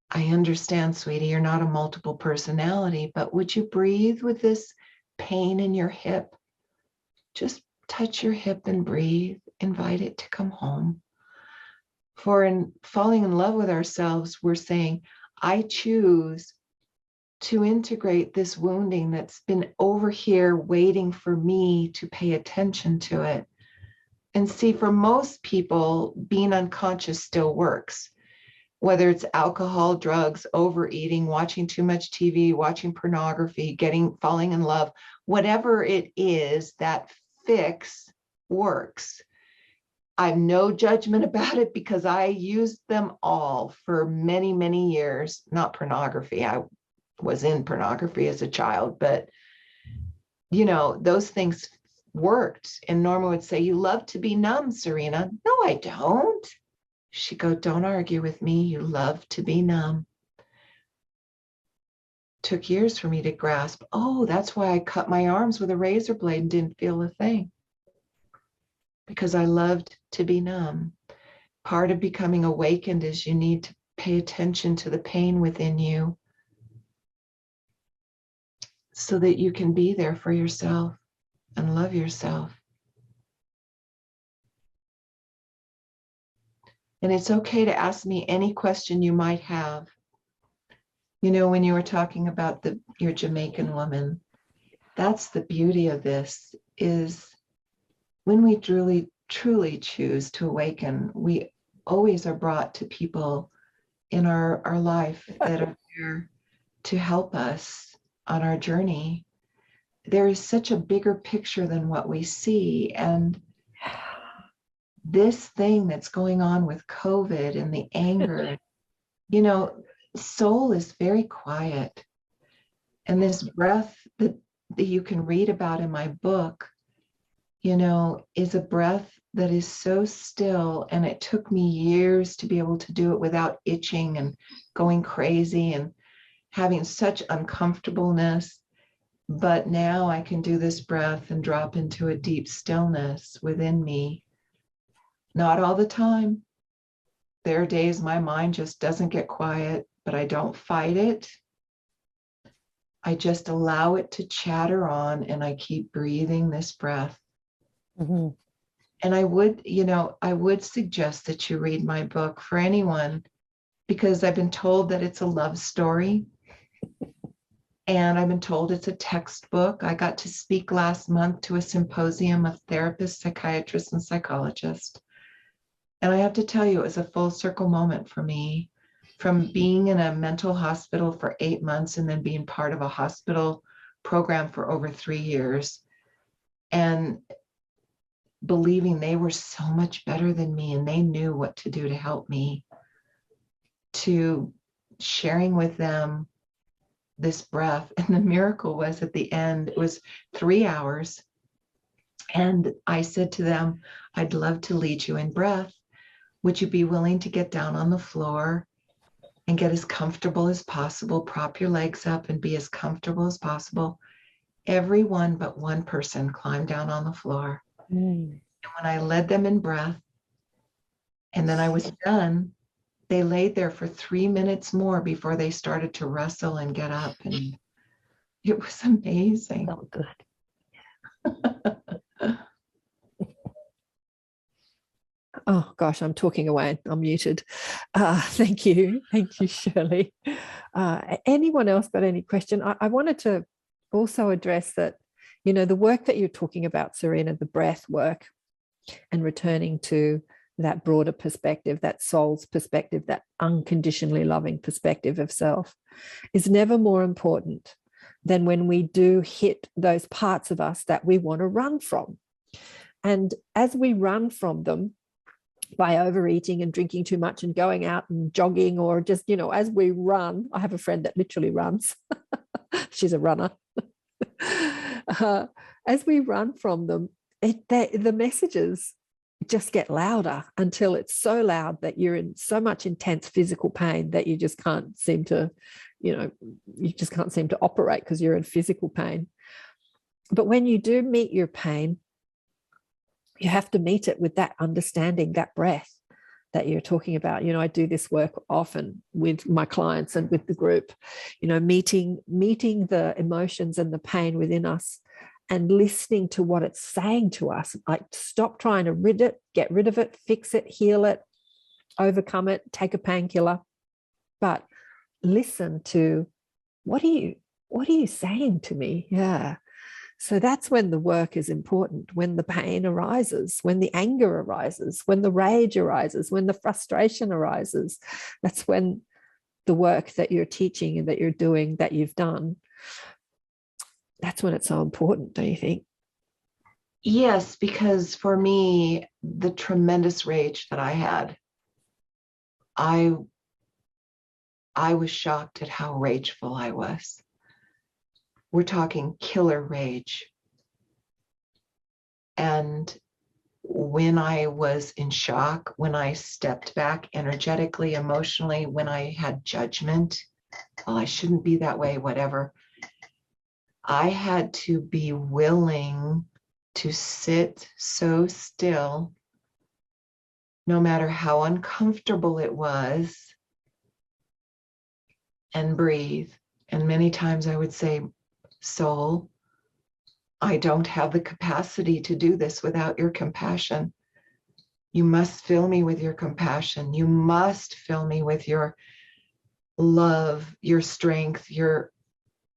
I understand, sweetie, you're not a multiple personality, but would you breathe with this pain in your hip? Just touch your hip and breathe. Invite it to come home. For in falling in love with ourselves, we're saying, I choose to integrate this wounding that's been over here waiting for me to pay attention to it. And see, for most people, being unconscious still works. Whether it's alcohol, drugs, overeating, watching too much TV, watching pornography, falling in love, whatever it is, that fix works. I have no judgment about it because I used them all for many, many years. Not pornography. I was in pornography as a child, but those things worked. And Norma would say, you love to be numb, Serena. No, I don't. She'd go, don't argue with me. You love to be numb. Took years for me to grasp, oh, that's why I cut my arms with a razor blade and didn't feel a thing. Because I loved to be numb. Part of becoming awakened is you need to pay attention to the pain within you so that you can be there for yourself and love yourself. And it's okay to ask me any question you might have. When you were talking about your Jamaican woman, that's the beauty of this, is when we truly choose to awaken, we always are brought to people in our life that are there to help us on our journey. There is such a bigger picture than what we see. And this thing that's going on with COVID and the anger, soul is very quiet. And this breath that you can read about in my book, is a breath that is so still. And it took me years to be able to do it without itching and going crazy and having such uncomfortableness. But now I can do this breath and drop into a deep stillness within me. Not all the time. There are days my mind just doesn't get quiet, but I don't fight it. I just allow it to chatter on, and I keep breathing this breath. Mm-hmm. And I would suggest that you read my book for anyone, because I've been told that it's a love story. And I've been told it's a textbook. I got to speak last month to a symposium of therapists, psychiatrists, and psychologists. And I have to tell you, it was a full circle moment for me, from being in a mental hospital for 8 months and then being part of a hospital program for over 3 years, and believing they were so much better than me and they knew what to do to help me, to sharing with them this breath. And the miracle was at the end, it was 3 hours. And I said to them, I'd love to lead you in breath. Would you be willing to get down on the floor and get as comfortable as possible? Prop your legs up and be as comfortable as possible. Everyone but one person climbed down on the floor. And when I led them in breath, and then I was done, they laid there for 3 minutes more before they started to wrestle and get up. And it was amazing. Oh, good. Oh gosh, I'm talking away. I'm muted. Thank you. Thank you, Shirley. Anyone else got any question? I wanted to also address that, you know, the work that you're talking about, Serena, the breath work and returning to that broader perspective, that soul's perspective, that unconditionally loving perspective of self is never more important than when we do hit those parts of us that we want to run from. And as we run from them, by overeating and drinking too much and going out and jogging, or just, you know, as we run, I have a friend that literally runs. She's a runner. As we run from them, the messages just get louder until it's so loud that you're in so much intense physical pain that you just can't seem to, you know, you just can't seem to operate because you're in physical pain. But when you do meet your pain, you have to meet it with that understanding, that breath that you're talking about. You know, I do this work often with my clients and with the group, you know, meeting the emotions and the pain within us and listening to what it's saying to us. Like, stop trying to get rid of it, fix it, heal it, overcome it, take a painkiller, but listen to what are you saying to me? Yeah. So that's when the work is important, when the pain arises, when the anger arises, when the rage arises, when the frustration arises. That's when the work that you're teaching and that you're doing, that you've done, that's when it's so important, don't you think? Yes, because for me, the tremendous rage that I had, I was shocked at how rageful I was. We're talking killer rage. And when I was in shock, when I stepped back energetically, emotionally, when I had judgment, well, I shouldn't be that way, whatever, I had to be willing to sit so still, no matter how uncomfortable it was, and breathe. And many times I would say, soul, I don't have the capacity to do this without your compassion. You must fill me with your compassion. You must fill me with your love, your strength, your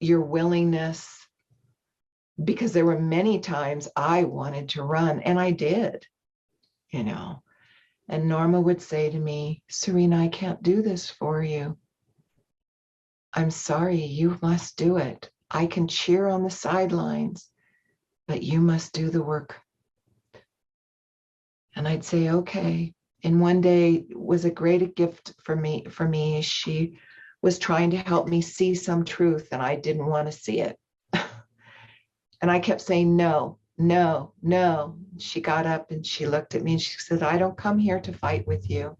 willingness. Because there were many times I wanted to run, and I did, you know. And Norma would say to me, Serena, I can't do this for you. I'm sorry, you must do it. I can cheer on the sidelines, but you must do the work. And I'd say, okay. And one day was a great gift for me. She was trying to help me see some truth, and I didn't want to see it. And I kept saying, no, no, no. She got up and she looked at me and she said, I don't come here to fight with you.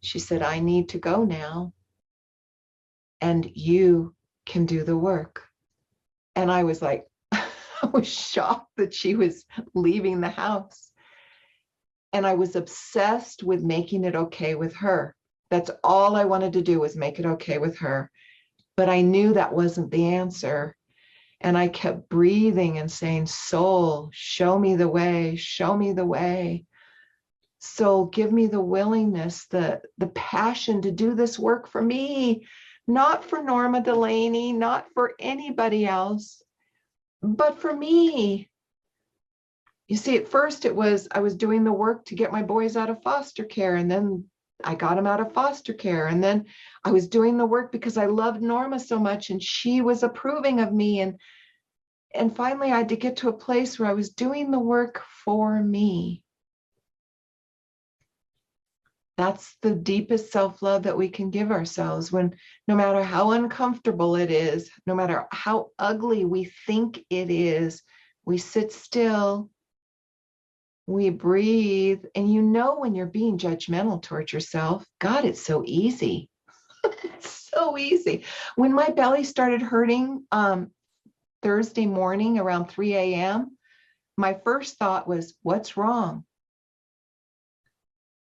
She said, I need to go now, and you can do the work. And I was like, I was shocked that she was leaving the house. And I was obsessed with making it okay with her. That's all I wanted to do, was make it okay with her. But I knew that wasn't the answer. And I kept breathing and saying, soul, show me the way, show me the way. Soul, give me the willingness, the passion to do this work for me, not for Norma Delaney, not for anybody else, but for me. You see, at first I was doing the work to get my boys out of foster care, and then I got them out of foster care. And then I was doing the work because I loved Norma so much and she was approving of me. And finally I had to get to a place where I was doing the work for me. That's the deepest self-love that we can give ourselves, when no matter how uncomfortable it is, no matter how ugly we think it is, we sit still, we breathe. And when you're being judgmental towards yourself, God, it's so easy. It's so easy. When my belly started hurting Thursday morning around 3 a.m., my first thought was, what's wrong?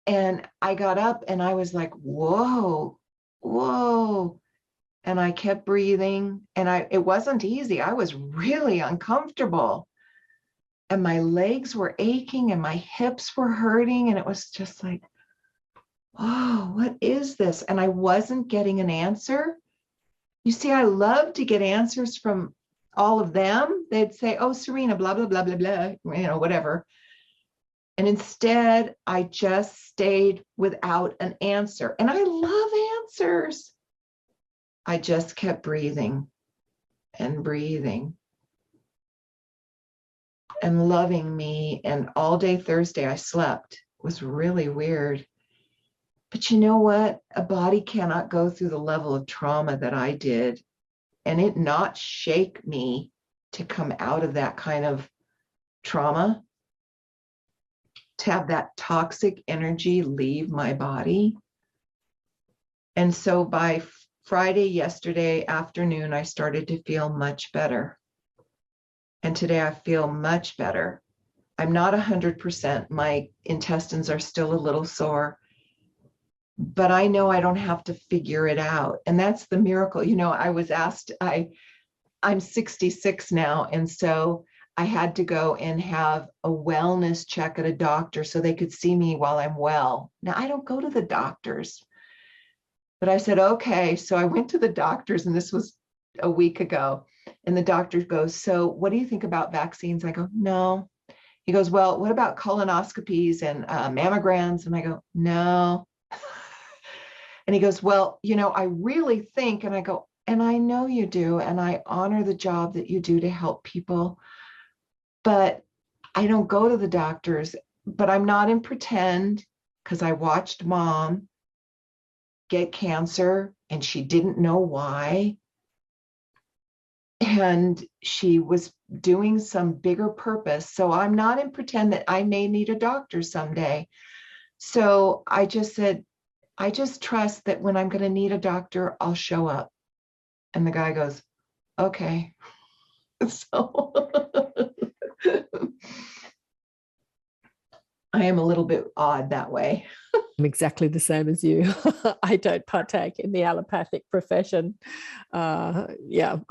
And I got up and I was like, whoa, whoa. And I kept breathing, and it wasn't easy. I was really uncomfortable. And my legs were aching and my hips were hurting. And it was just like, oh, what is this? And I wasn't getting an answer. You see, I love to get answers from all of them. They'd say, oh, Serena, blah, blah, blah, blah, blah, whatever. And instead, I just stayed without an answer. And I love answers. I just kept breathing and breathing and loving me. And all day Thursday, I slept. It was really weird. But you know what? A body cannot go through the level of trauma that I did and it not shake me to come out of that kind of trauma, to have that toxic energy leave my body. And so by Friday, yesterday afternoon, I started to feel much better. And today I feel much better. I'm not 100%. My intestines are still a little sore, but I know I don't have to figure it out. And that's the miracle. I was asked, I'm 66 now. And so I had to go and have a wellness check at a doctor so they could see me while I'm well. Now, I don't go to the doctors, but I said, okay. So I went to the doctors, and this was a week ago. And the doctor goes, so what do you think about vaccines? I go, no. He goes, well, what about colonoscopies and mammograms? And I go, no. And he goes, well, I really think, and I go, and I know you do, and I honor the job that you do to help people, but I don't go to the doctors. But I'm not in pretend, because I watched Mom get cancer and she didn't know why. And she was doing some bigger purpose. So I'm not in pretend that I may need a doctor someday. So I just said, I just trust that when I'm going to need a doctor, I'll show up. And the guy goes, okay. So I am a little bit odd that way. I'm exactly the same as you. I don't partake in the allopathic profession. I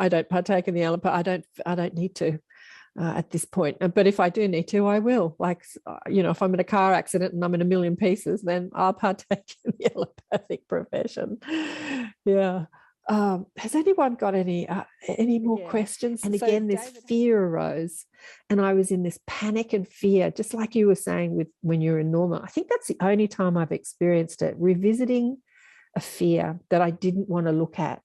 don't partake in the allopathic. I don't need to at this point. But if I do need to, I will. Like, if I'm in a car accident and I'm in a million pieces, then I'll partake in the allopathic profession. Yeah. Has anyone got any more questions? And again, this fear arose, and I was in this panic and fear, just like you were saying with when you're in Norma. I think that's the only time I've experienced it, revisiting a fear that I didn't want to look at.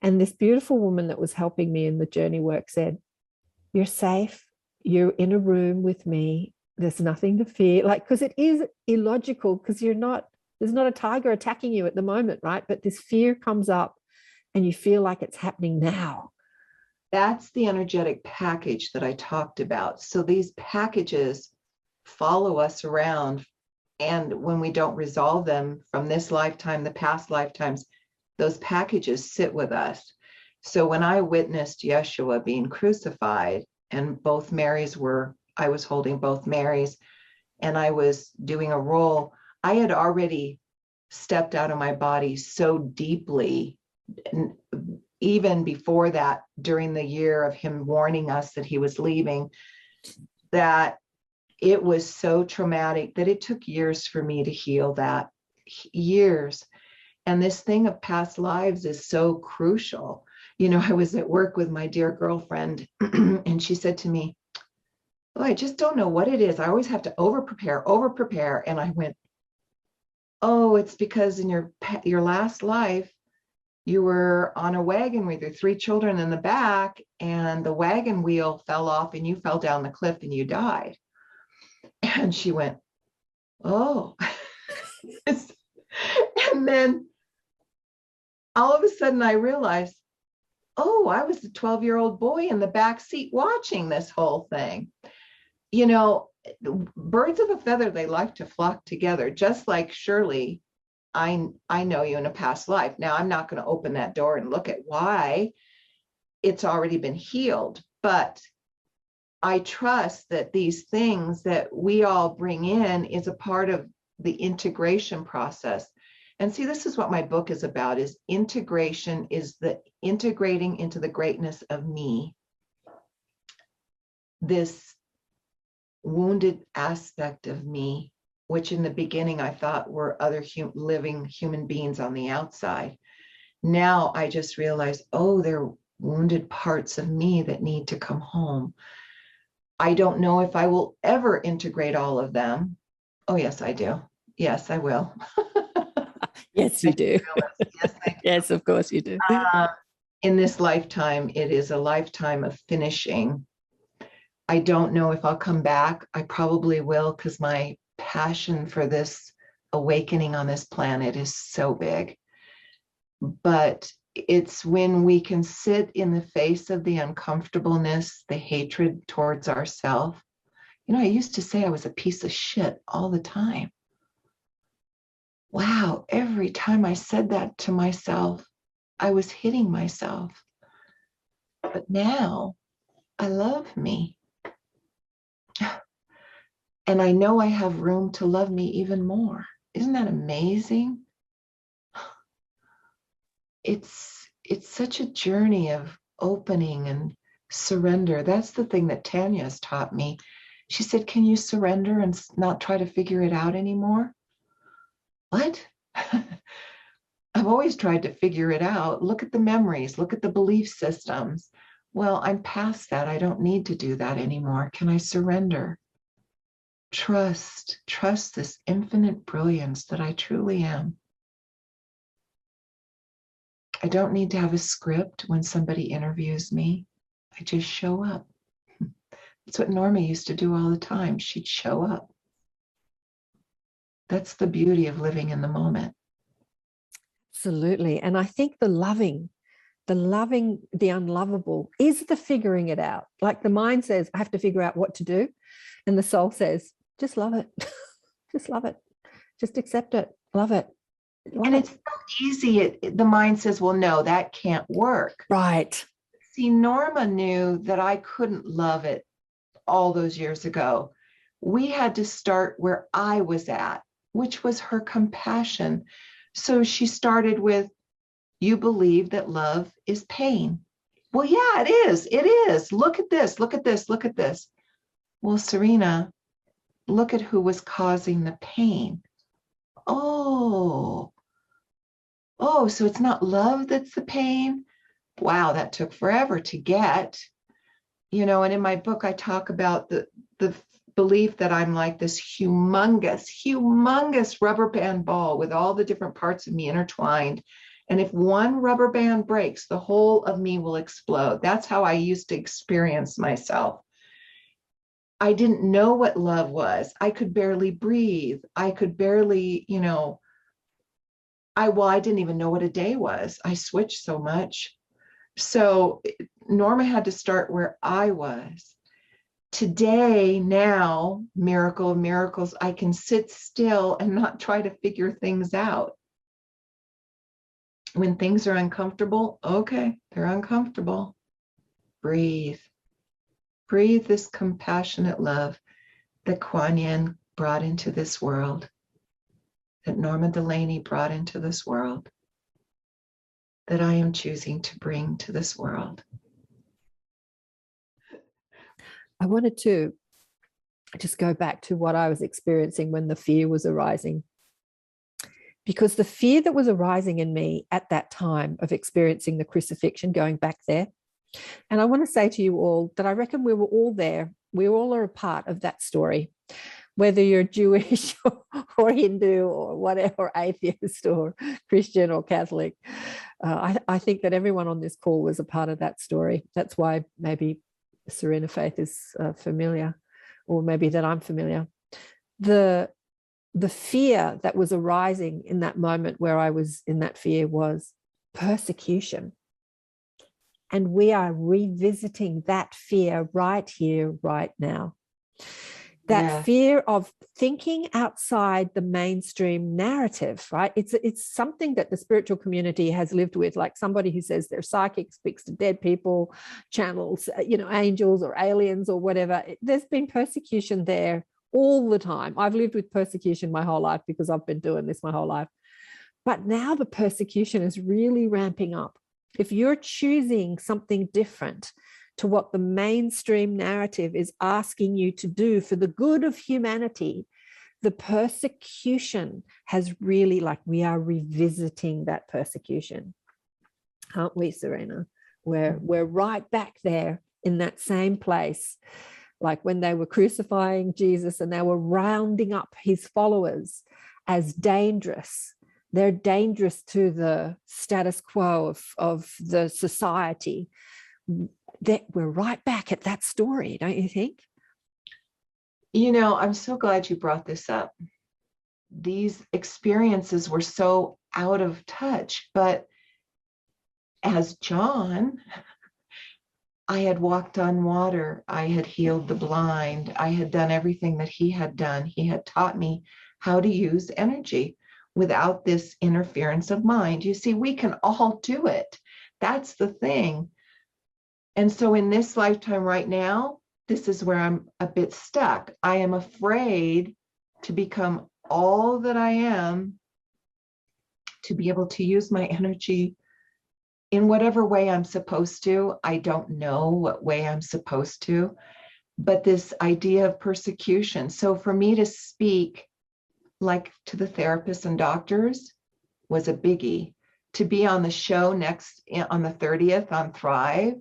And this beautiful woman that was helping me in the journey work said, you're safe. You're in a room with me. There's nothing to fear. Like, because it is illogical, because there's not a tiger attacking you at the moment, right? But this fear comes up, and you feel like it's happening now. That's the energetic package that I talked about. So these packages follow us around. And when we don't resolve them from this lifetime, the past lifetimes, those packages sit with us. So when I witnessed Yeshua being crucified, and I was holding both Marys, and I was doing a role, I had already stepped out of my body so deeply. And even before that, during the year of him warning us that he was leaving, that it was so traumatic that it took years for me to heal that. Years. And this thing of past lives is so crucial. I was at work with my dear girlfriend, and she said to me, oh, I just don't know what it is. I always have to over prepare. And I went, oh, it's because in your last life, you were on a wagon with your 3 children in the back, and the wagon wheel fell off and you fell down the cliff and you died. And she went, oh. And then all of a sudden I realized, oh, I was the 12-year-old boy in the back seat watching this whole thing. You know, birds of a feather, they like to flock together, just like Shirley, I know you in a past life. Now, I'm not going to open that door and look at why. It's already been healed, but I trust that these things that we all bring in is a part of the integration process. And see, this is what my book is about, is integration, is the integrating into the greatness of me, this wounded aspect of me, which in the beginning I thought were other living human beings on the outside. Now I just realize, oh, they're wounded parts of me that need to come home. I don't know if I will ever integrate all of them. Oh, yes, I do. Yes, I will. Yes, you do. Yes, I do. Yes, of course you do. In this lifetime, it is a lifetime of finishing. I don't know if I'll come back. I probably will, because my passion for this awakening on this planet is so big. But it's when we can sit in the face of the uncomfortableness, the hatred towards ourselves. You know, I used to say I was a piece of shit all the time. Wow, every time I said that to myself, I was hitting myself. But now I love me. And I know I have room to love me even more. Isn't that amazing? It's such a journey of opening and surrender. That's the thing that Tanya has taught me. She said, can you surrender and not try to figure it out anymore? What? I've always tried to figure it out. Look at the memories, look at the belief systems. Well, I'm past that. I don't need to do that anymore. Can I surrender? Trust this infinite brilliance that I truly am. I don't need to have a script when somebody interviews me. I just show up. That's what Norma used to do all the time. She'd show up. That's the beauty of living in the moment. Absolutely. And I think the loving, the unlovable is the figuring it out. Like the mind says, I have to figure out what to do. And the soul says, just love it. Just love it. Just accept it. Love it. And it's so easy. The mind says, well, no, that can't work. Right. See, Norma knew that I couldn't love it all those years ago. We had to start where I was at, which was her compassion. So she started with, you believe that love is pain. Well, yeah, it is. It is. Look at this. Look at this. Look at this. Well, Serena, look at who was causing the pain. Oh, so it's not love that's the pain? Wow, that took forever to get. You know, and in my book, I talk about the belief that I'm like this humongous rubber band ball with all the different parts of me intertwined. And if one rubber band breaks, the whole of me will explode. That's how I used to experience myself. I didn't know what love was. I could barely breathe. I could barely, you know, I didn't even know what a day was. I switched so much. So Norma had to start where I was. Today, now, miracle of miracles, I can sit still and not try to figure things out. When things are uncomfortable, okay, they're uncomfortable. Breathe. Breathe this compassionate love that Kuan Yin brought into this world, that Norma Delaney brought into this world, that I am choosing to bring to this world. I wanted to just go back to what I was experiencing when the fear was arising. Because the fear that was arising in me at that time of experiencing the crucifixion, going back there, and I want to say to you all that I reckon we were all there. We all are a part of that story, whether you're Jewish or Hindu or whatever, or atheist or Christian or Catholic. I think that everyone on this call was a part of that story. That's why maybe Serena-Faith is familiar, or maybe that I'm familiar. The the fear that was arising in that moment where I was in that fear was persecution. And we are revisiting that fear right here, right now. That fear of thinking outside the mainstream narrative, right? It's something that the spiritual community has lived with, like somebody who says they're psychic, speaks to dead people, channels, angels or aliens or whatever. There's been persecution there all the time. I've lived with persecution my whole life because I've been doing this my whole life. But now the persecution is really ramping up. If you're choosing something different to what the mainstream narrative is asking you to do for the good of humanity, the persecution has really, like, we are revisiting that persecution, aren't we, Serena? We're right back there in that same place, like when they were crucifying Jesus and they were rounding up his followers as dangerous. They're dangerous to the status quo of the society. That we're right back at that story, don't you think? I'm so glad you brought this up. These experiences were so out of touch, but as John, I had walked on water. I had healed the blind. I had done everything that he had done. He had taught me how to use energy without this interference of mind. You see, we can all do it. That's the thing. And so in this lifetime right now, this is where I'm a bit stuck. I am afraid to become all that I am, to be able to use my energy in whatever way I'm supposed to. I don't know what way I'm supposed to, but this idea of persecution. So for me to speak like to the therapists and doctors was a biggie. To be on the show next on the 30th on Thrive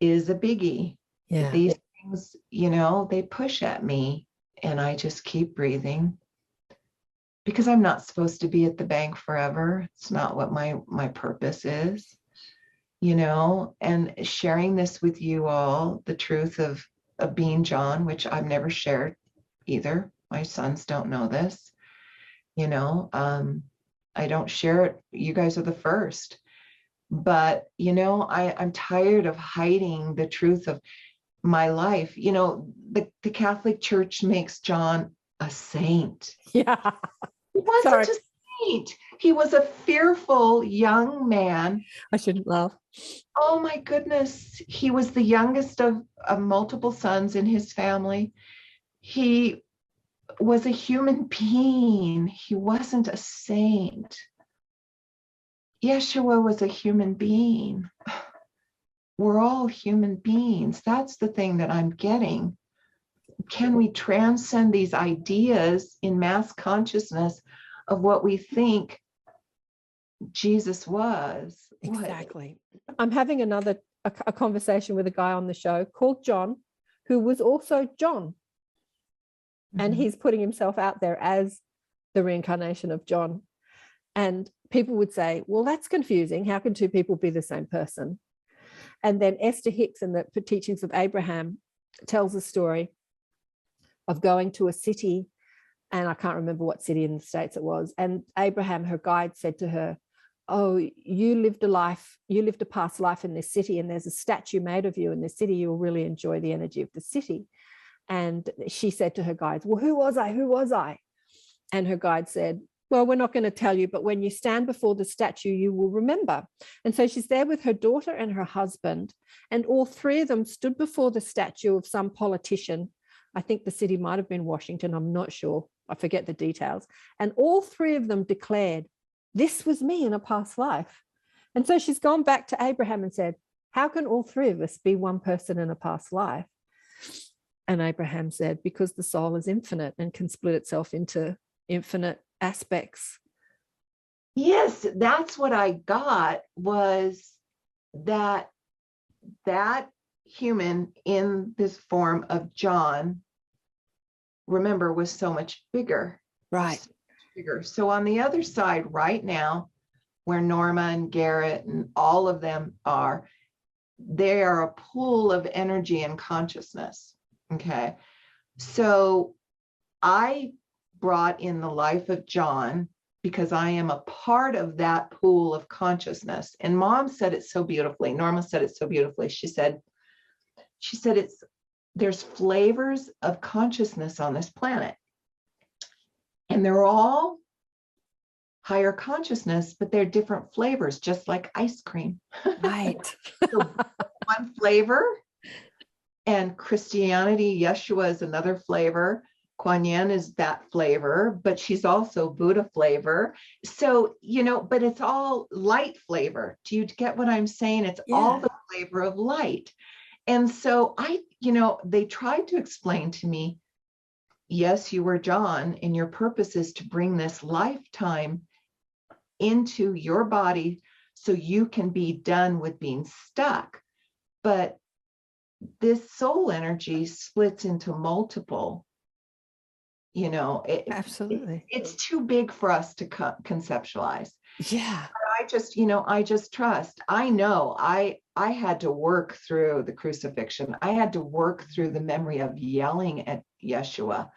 is a biggie. Yeah. These things, they push at me, and I just keep breathing because I'm not supposed to be at the bank forever. It's not what my purpose is, and sharing this with you all, the truth of being John, which I've never shared either. My sons don't know this, I don't share it. You guys are the first. But, I'm tired of hiding the truth of my life. The Catholic Church makes John a saint. Yeah. He wasn't a saint. He was a fearful young man. I shouldn't laugh. Oh, my goodness. He was the youngest of multiple sons in his family. He was a human being. He wasn't a saint. Yeshua was a human being. We're all human beings. That's the thing that I'm getting. Can we transcend these ideas in mass consciousness of what we think Jesus was? Exactly. I'm having a conversation with a guy on the show called John, who was also John. Mm-hmm. And he's putting himself out there as the reincarnation of John. And people would say, well, that's confusing. How can two people be the same person? And then Esther Hicks in the Teachings of Abraham tells a story of going to a city, and I can't remember what city in the States it was. And Abraham, her guide, said to her, oh, you lived a past life in this city, and there's a statue made of you in this city. You'll really enjoy the energy of the city. And she said to her guides, well, who was I? And her guide said, well, we're not going to tell you, but when you stand before the statue, you will remember. And so she's there with her daughter and her husband, and all three of them stood before the statue of some politician. I think the city might have been Washington. I'm not sure. I forget the details. And all three of them declared, this was me in a past life. And so she's gone back to Abraham and said, how can all three of us be one person in a past life? And Abraham said, because the soul is infinite and can split itself into infinite aspects. Yes, that's what I got, was that human in this form of John, remember, was so much bigger. Right. So much bigger. So on the other side right now, where Norma and Garrett and all of them are, they are a pool of energy and consciousness. Okay. So I brought in the life of John because I am a part of that pool of consciousness. And Mom said it so beautifully. Norma said it so beautifully. She said there's flavors of consciousness on this planet. And they're all higher consciousness, but they're different flavors, just like ice cream. Right. So one flavor, and Christianity, Yeshua is another flavor. Kuan Yin is that flavor, but she's also Buddha flavor. So, but it's all light flavor. Do you get what I'm saying? It's all the flavor of light. And so they tried to explain to me, yes, you were John, and your purpose is to bring this lifetime into your body so you can be done with being stuck. But this soul energy splits into multiple, Absolutely. It's too big for us to conceptualize. Yeah. But I just trust. I know I had to work through the crucifixion. I had to work through the memory of yelling at Yeshua.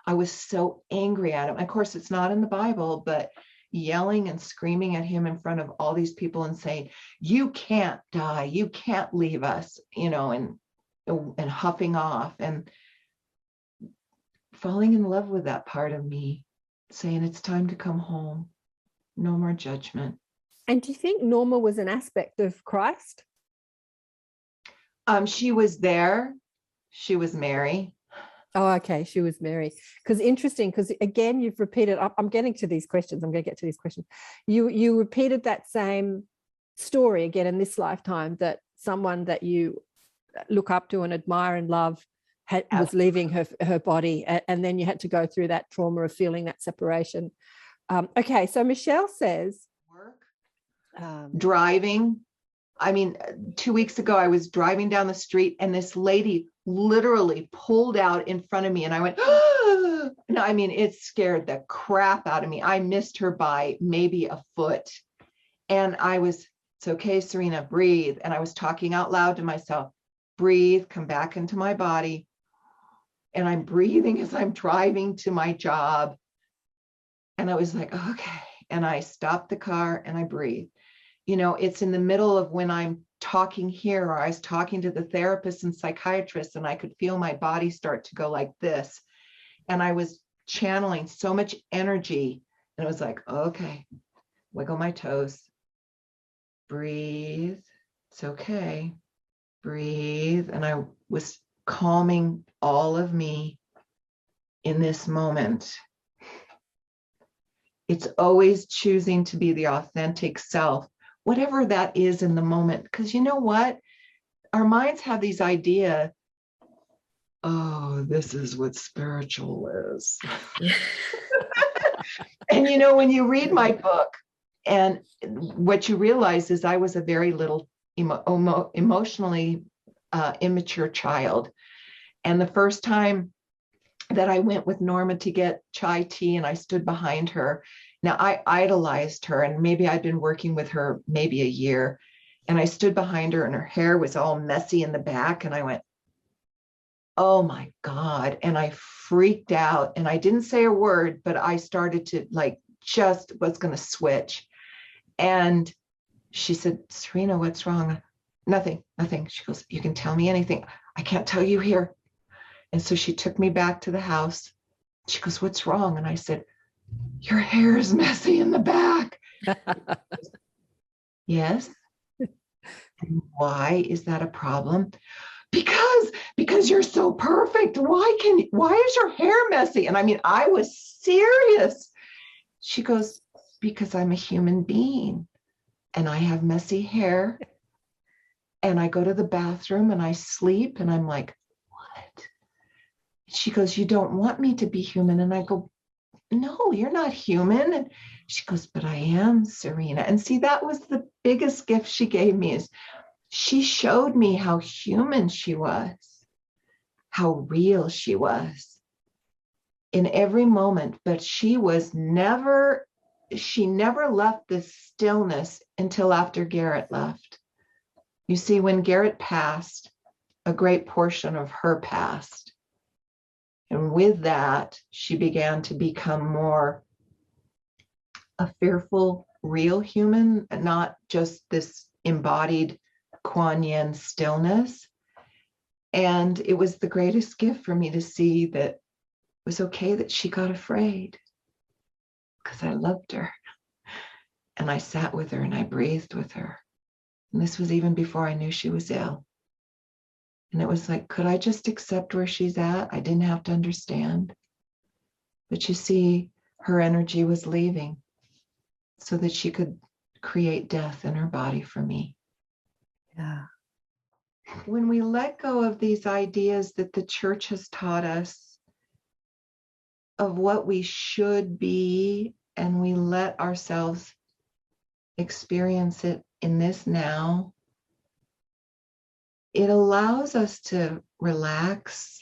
I was so angry at him. Of course, it's not in the Bible, but yelling and screaming at him in front of all these people and saying, you can't die, you can't leave us, and huffing off and falling in love with that part of me, saying it's time to come home, no more judgment. And do you think Norma was an aspect of Christ? She was there. She was Mary. Oh, okay. She was Mary. Because interesting, because again, you've repeated, I'm getting to these questions. I'm going to get to these questions. You repeated that same story again in this lifetime, that someone that you look up to and admire and love was leaving her body. And then you had to go through that trauma of feeling that separation. Okay. So Michelle says. Driving. 2 weeks ago, I was driving down the street and this lady literally pulled out in front of me and I went, oh! No, it scared the crap out of me. I missed her by maybe a foot. And it's okay, Serena, breathe. And I was talking out loud to myself, breathe, come back into my body. And I'm breathing as I'm driving to my job. And I was like, okay. And I stopped the car and I breathed. It's in the middle of when I'm talking here, or I was talking to the therapist and psychiatrist, and I could feel my body start to go like this. And I was channeling so much energy. And it was like, okay, wiggle my toes. Breathe. It's okay. Breathe. And I was calming all of me in this moment. It's always choosing to be the authentic self, whatever that is in the moment. Because you know what? Our minds have these ideas, oh, this is what spiritual is. And when you read my book, and what you realize is I was a very little emotionally immature child. And the first time that I went with Norma to get chai tea and I stood behind her. Now I idolized her, and maybe I'd been working with her maybe a year, and I stood behind her and her hair was all messy in the back. And I went, oh my God. And I freaked out and I didn't say a word, but I started to just was going to switch. And she said, Serena, what's wrong? Nothing. She goes, you can tell me anything. I can't tell you here. And so she took me back to the house. She goes, what's wrong? And I said, your hair is messy in the back. Yes. And why is that a problem? Because you're so perfect. Why is your hair messy? And I was serious. She goes, because I'm a human being and I have messy hair and I go to the bathroom and I sleep and I'm like, what? She goes, you don't want me to be human. And I go, no, you're not human. And she goes, but I am, Serena. And see, that was the biggest gift she gave me, is she showed me how human she was, how real she was in every moment. But she never left this stillness until after Garrett left. You see, when Garrett passed, a great portion of her passed. And with that, she began to become more a fearful, real human, not just this embodied Kuan Yin stillness. And it was the greatest gift for me to see that it was okay that she got afraid, because I loved her. And I sat with her and I breathed with her. And this was even before I knew she was ill. And it was like, could I just accept where she's at? I didn't have to understand. But you see, her energy was leaving so that she could create death in her body for me. Yeah. When we let go of these ideas that the church has taught us of what we should be, and we let ourselves experience it in this now, it allows us to relax,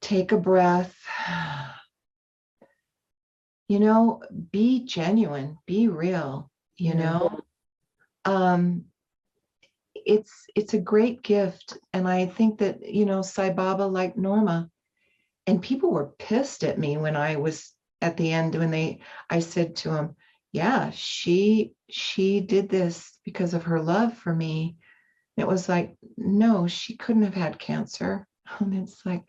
take a breath, be genuine, be real, it's a great gift. And I think that, Sai Baba, like Norma, and people were pissed at me when I was at the end, I said to him, yeah, she did this because of her love for me. It was like, no, she couldn't have had cancer. And it's like,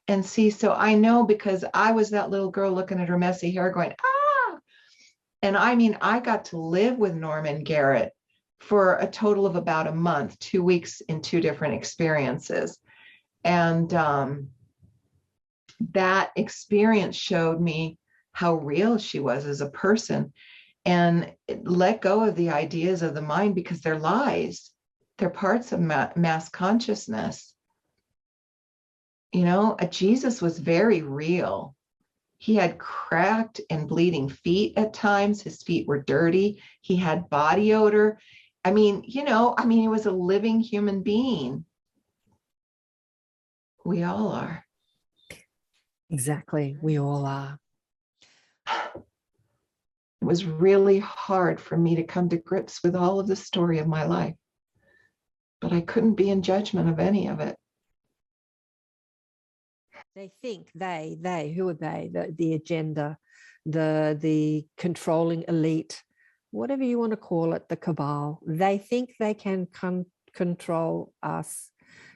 and see, so I know, because I was that little girl looking at her messy hair going, ah. And I mean, I got to live with Norman Garrett for a total of about a month, 2 weeks in 2 different experiences. And that experience showed me how real she was as a person, and let go of the ideas of the mind, because they're lies. They're parts of mass consciousness. Jesus was very real. He had cracked and bleeding feet at times. His feet were dirty. He had body odor. I mean, he was a living human being. We all are. Exactly. We all are. It was really hard for me to come to grips with all of the story of my life, but I couldn't be in judgment of any of it. They think who are they? The agenda, the controlling elite, whatever you want to call it, the cabal. They think they can control us.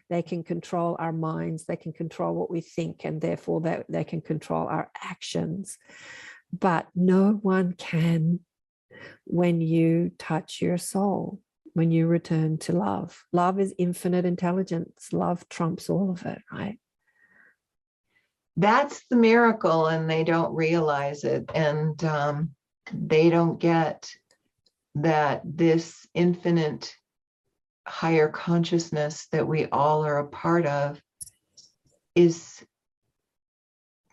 They can control our minds. They can control what we think, and therefore they can control our actions. But no one can when you touch your soul, when you return to love. Love is infinite intelligence. Love trumps all of it, right? That's the miracle, and they don't realize it. And they don't get that this infinite higher consciousness that we all are a part of is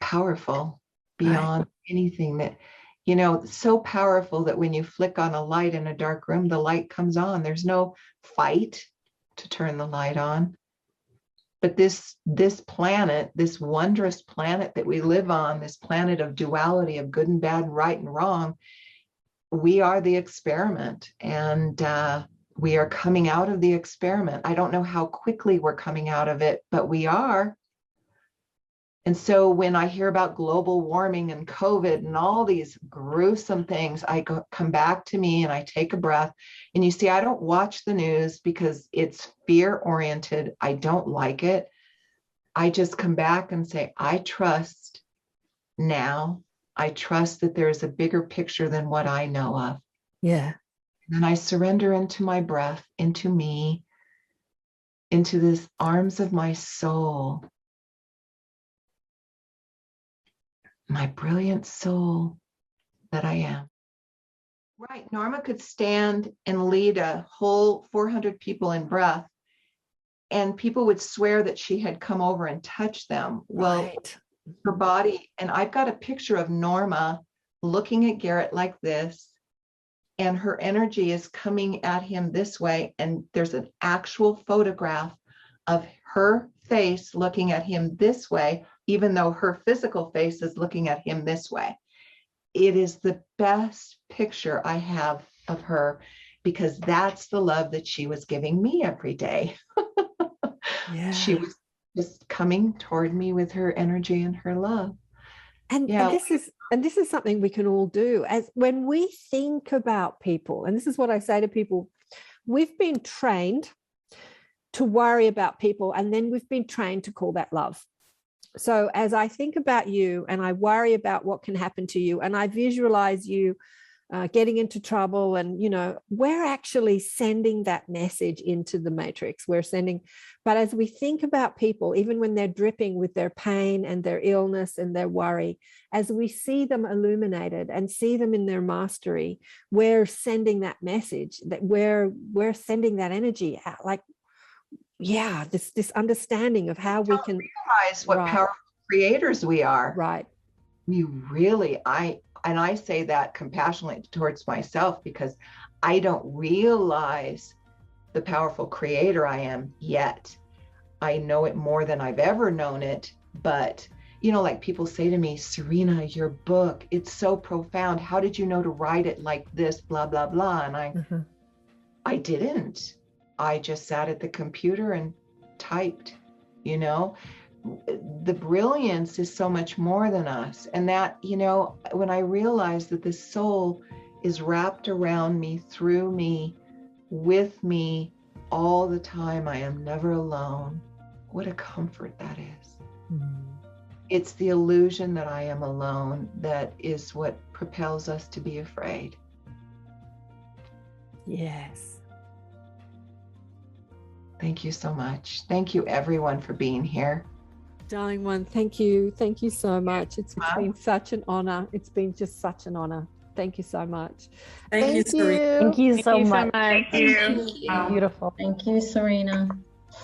powerful beyond anything that, so powerful that when you flick on a light in a dark room, the light comes on. There's no fight to turn the light on. But this planet, this wondrous planet that we live on, this planet of duality, of good and bad, right and wrong, we are the experiment, and we are coming out of the experiment. I don't know how quickly we're coming out of it, but we are. And so when I hear about global warming and COVID and all these gruesome things, I come back to me and I take a breath. And you see, I don't watch the news because it's fear-oriented. I don't like it. I just come back and say, I trust now. I trust that there is a bigger picture than what I know of. Yeah. And I surrender into my breath, into me, into the arms of my soul. My brilliant soul that I am. Right. Norma could stand and lead a whole 400 people in breath, and people would swear that she had come over and touched them. Well, right. Her body, and I've got a picture of Norma looking at Garrett like this, and her energy is coming at him this way. And there's an actual photograph of her face looking at him this way, even though her physical face is looking at him this way. It is the best picture I have of her, because that's the love that she was giving me every day. Yeah. She was just coming toward me with her energy and her love. And this is something we can all do. As when we think about people, and this is what I say to people, we've been trained to worry about people, and then we've been trained to call that love. So as I think about you and I worry about what can happen to you, and I visualize you getting into trouble, and, you know, we're actually sending that message into the matrix. But as we think about people, even when they're dripping with their pain and their illness and their worry, as we see them illuminated and see them in their mastery, we're sending that message, that we're sending that energy out. Like, yeah, this understanding of how we can realize what powerful creators we are. Right. We really, and I say that compassionately towards myself, because I don't realize the powerful creator I am yet. I know it more than I've ever known it. But, you know, like people say to me, Serena, your book, it's so profound. How did you know to write it like this, blah, blah, blah. And I didn't. I just sat at the computer and typed, you know. The brilliance is so much more than us. And that, you know, when I realized that the soul is wrapped around me, through me, with me all the time, I am never alone. What a comfort that is. It's the illusion that I am alone that is what propels us to be afraid. Yes. Thank you so much. Thank you, everyone, for being here. Darling one, thank you. Thank you so much. It's been such an honor. It's been just such an honor. Thank you so much. Thank you, Serena. Thank you so much. Thank you. Beautiful. Thank you, Serena.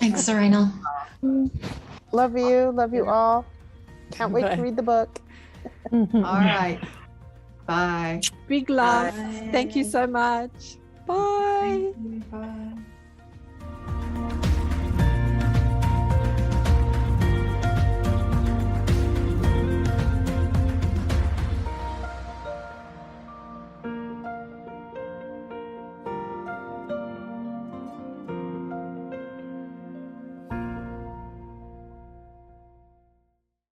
Thanks, Serena. Love you all. Can't wait to read the book. All right. Bye. Big love. Thank you so much. Bye. Bye.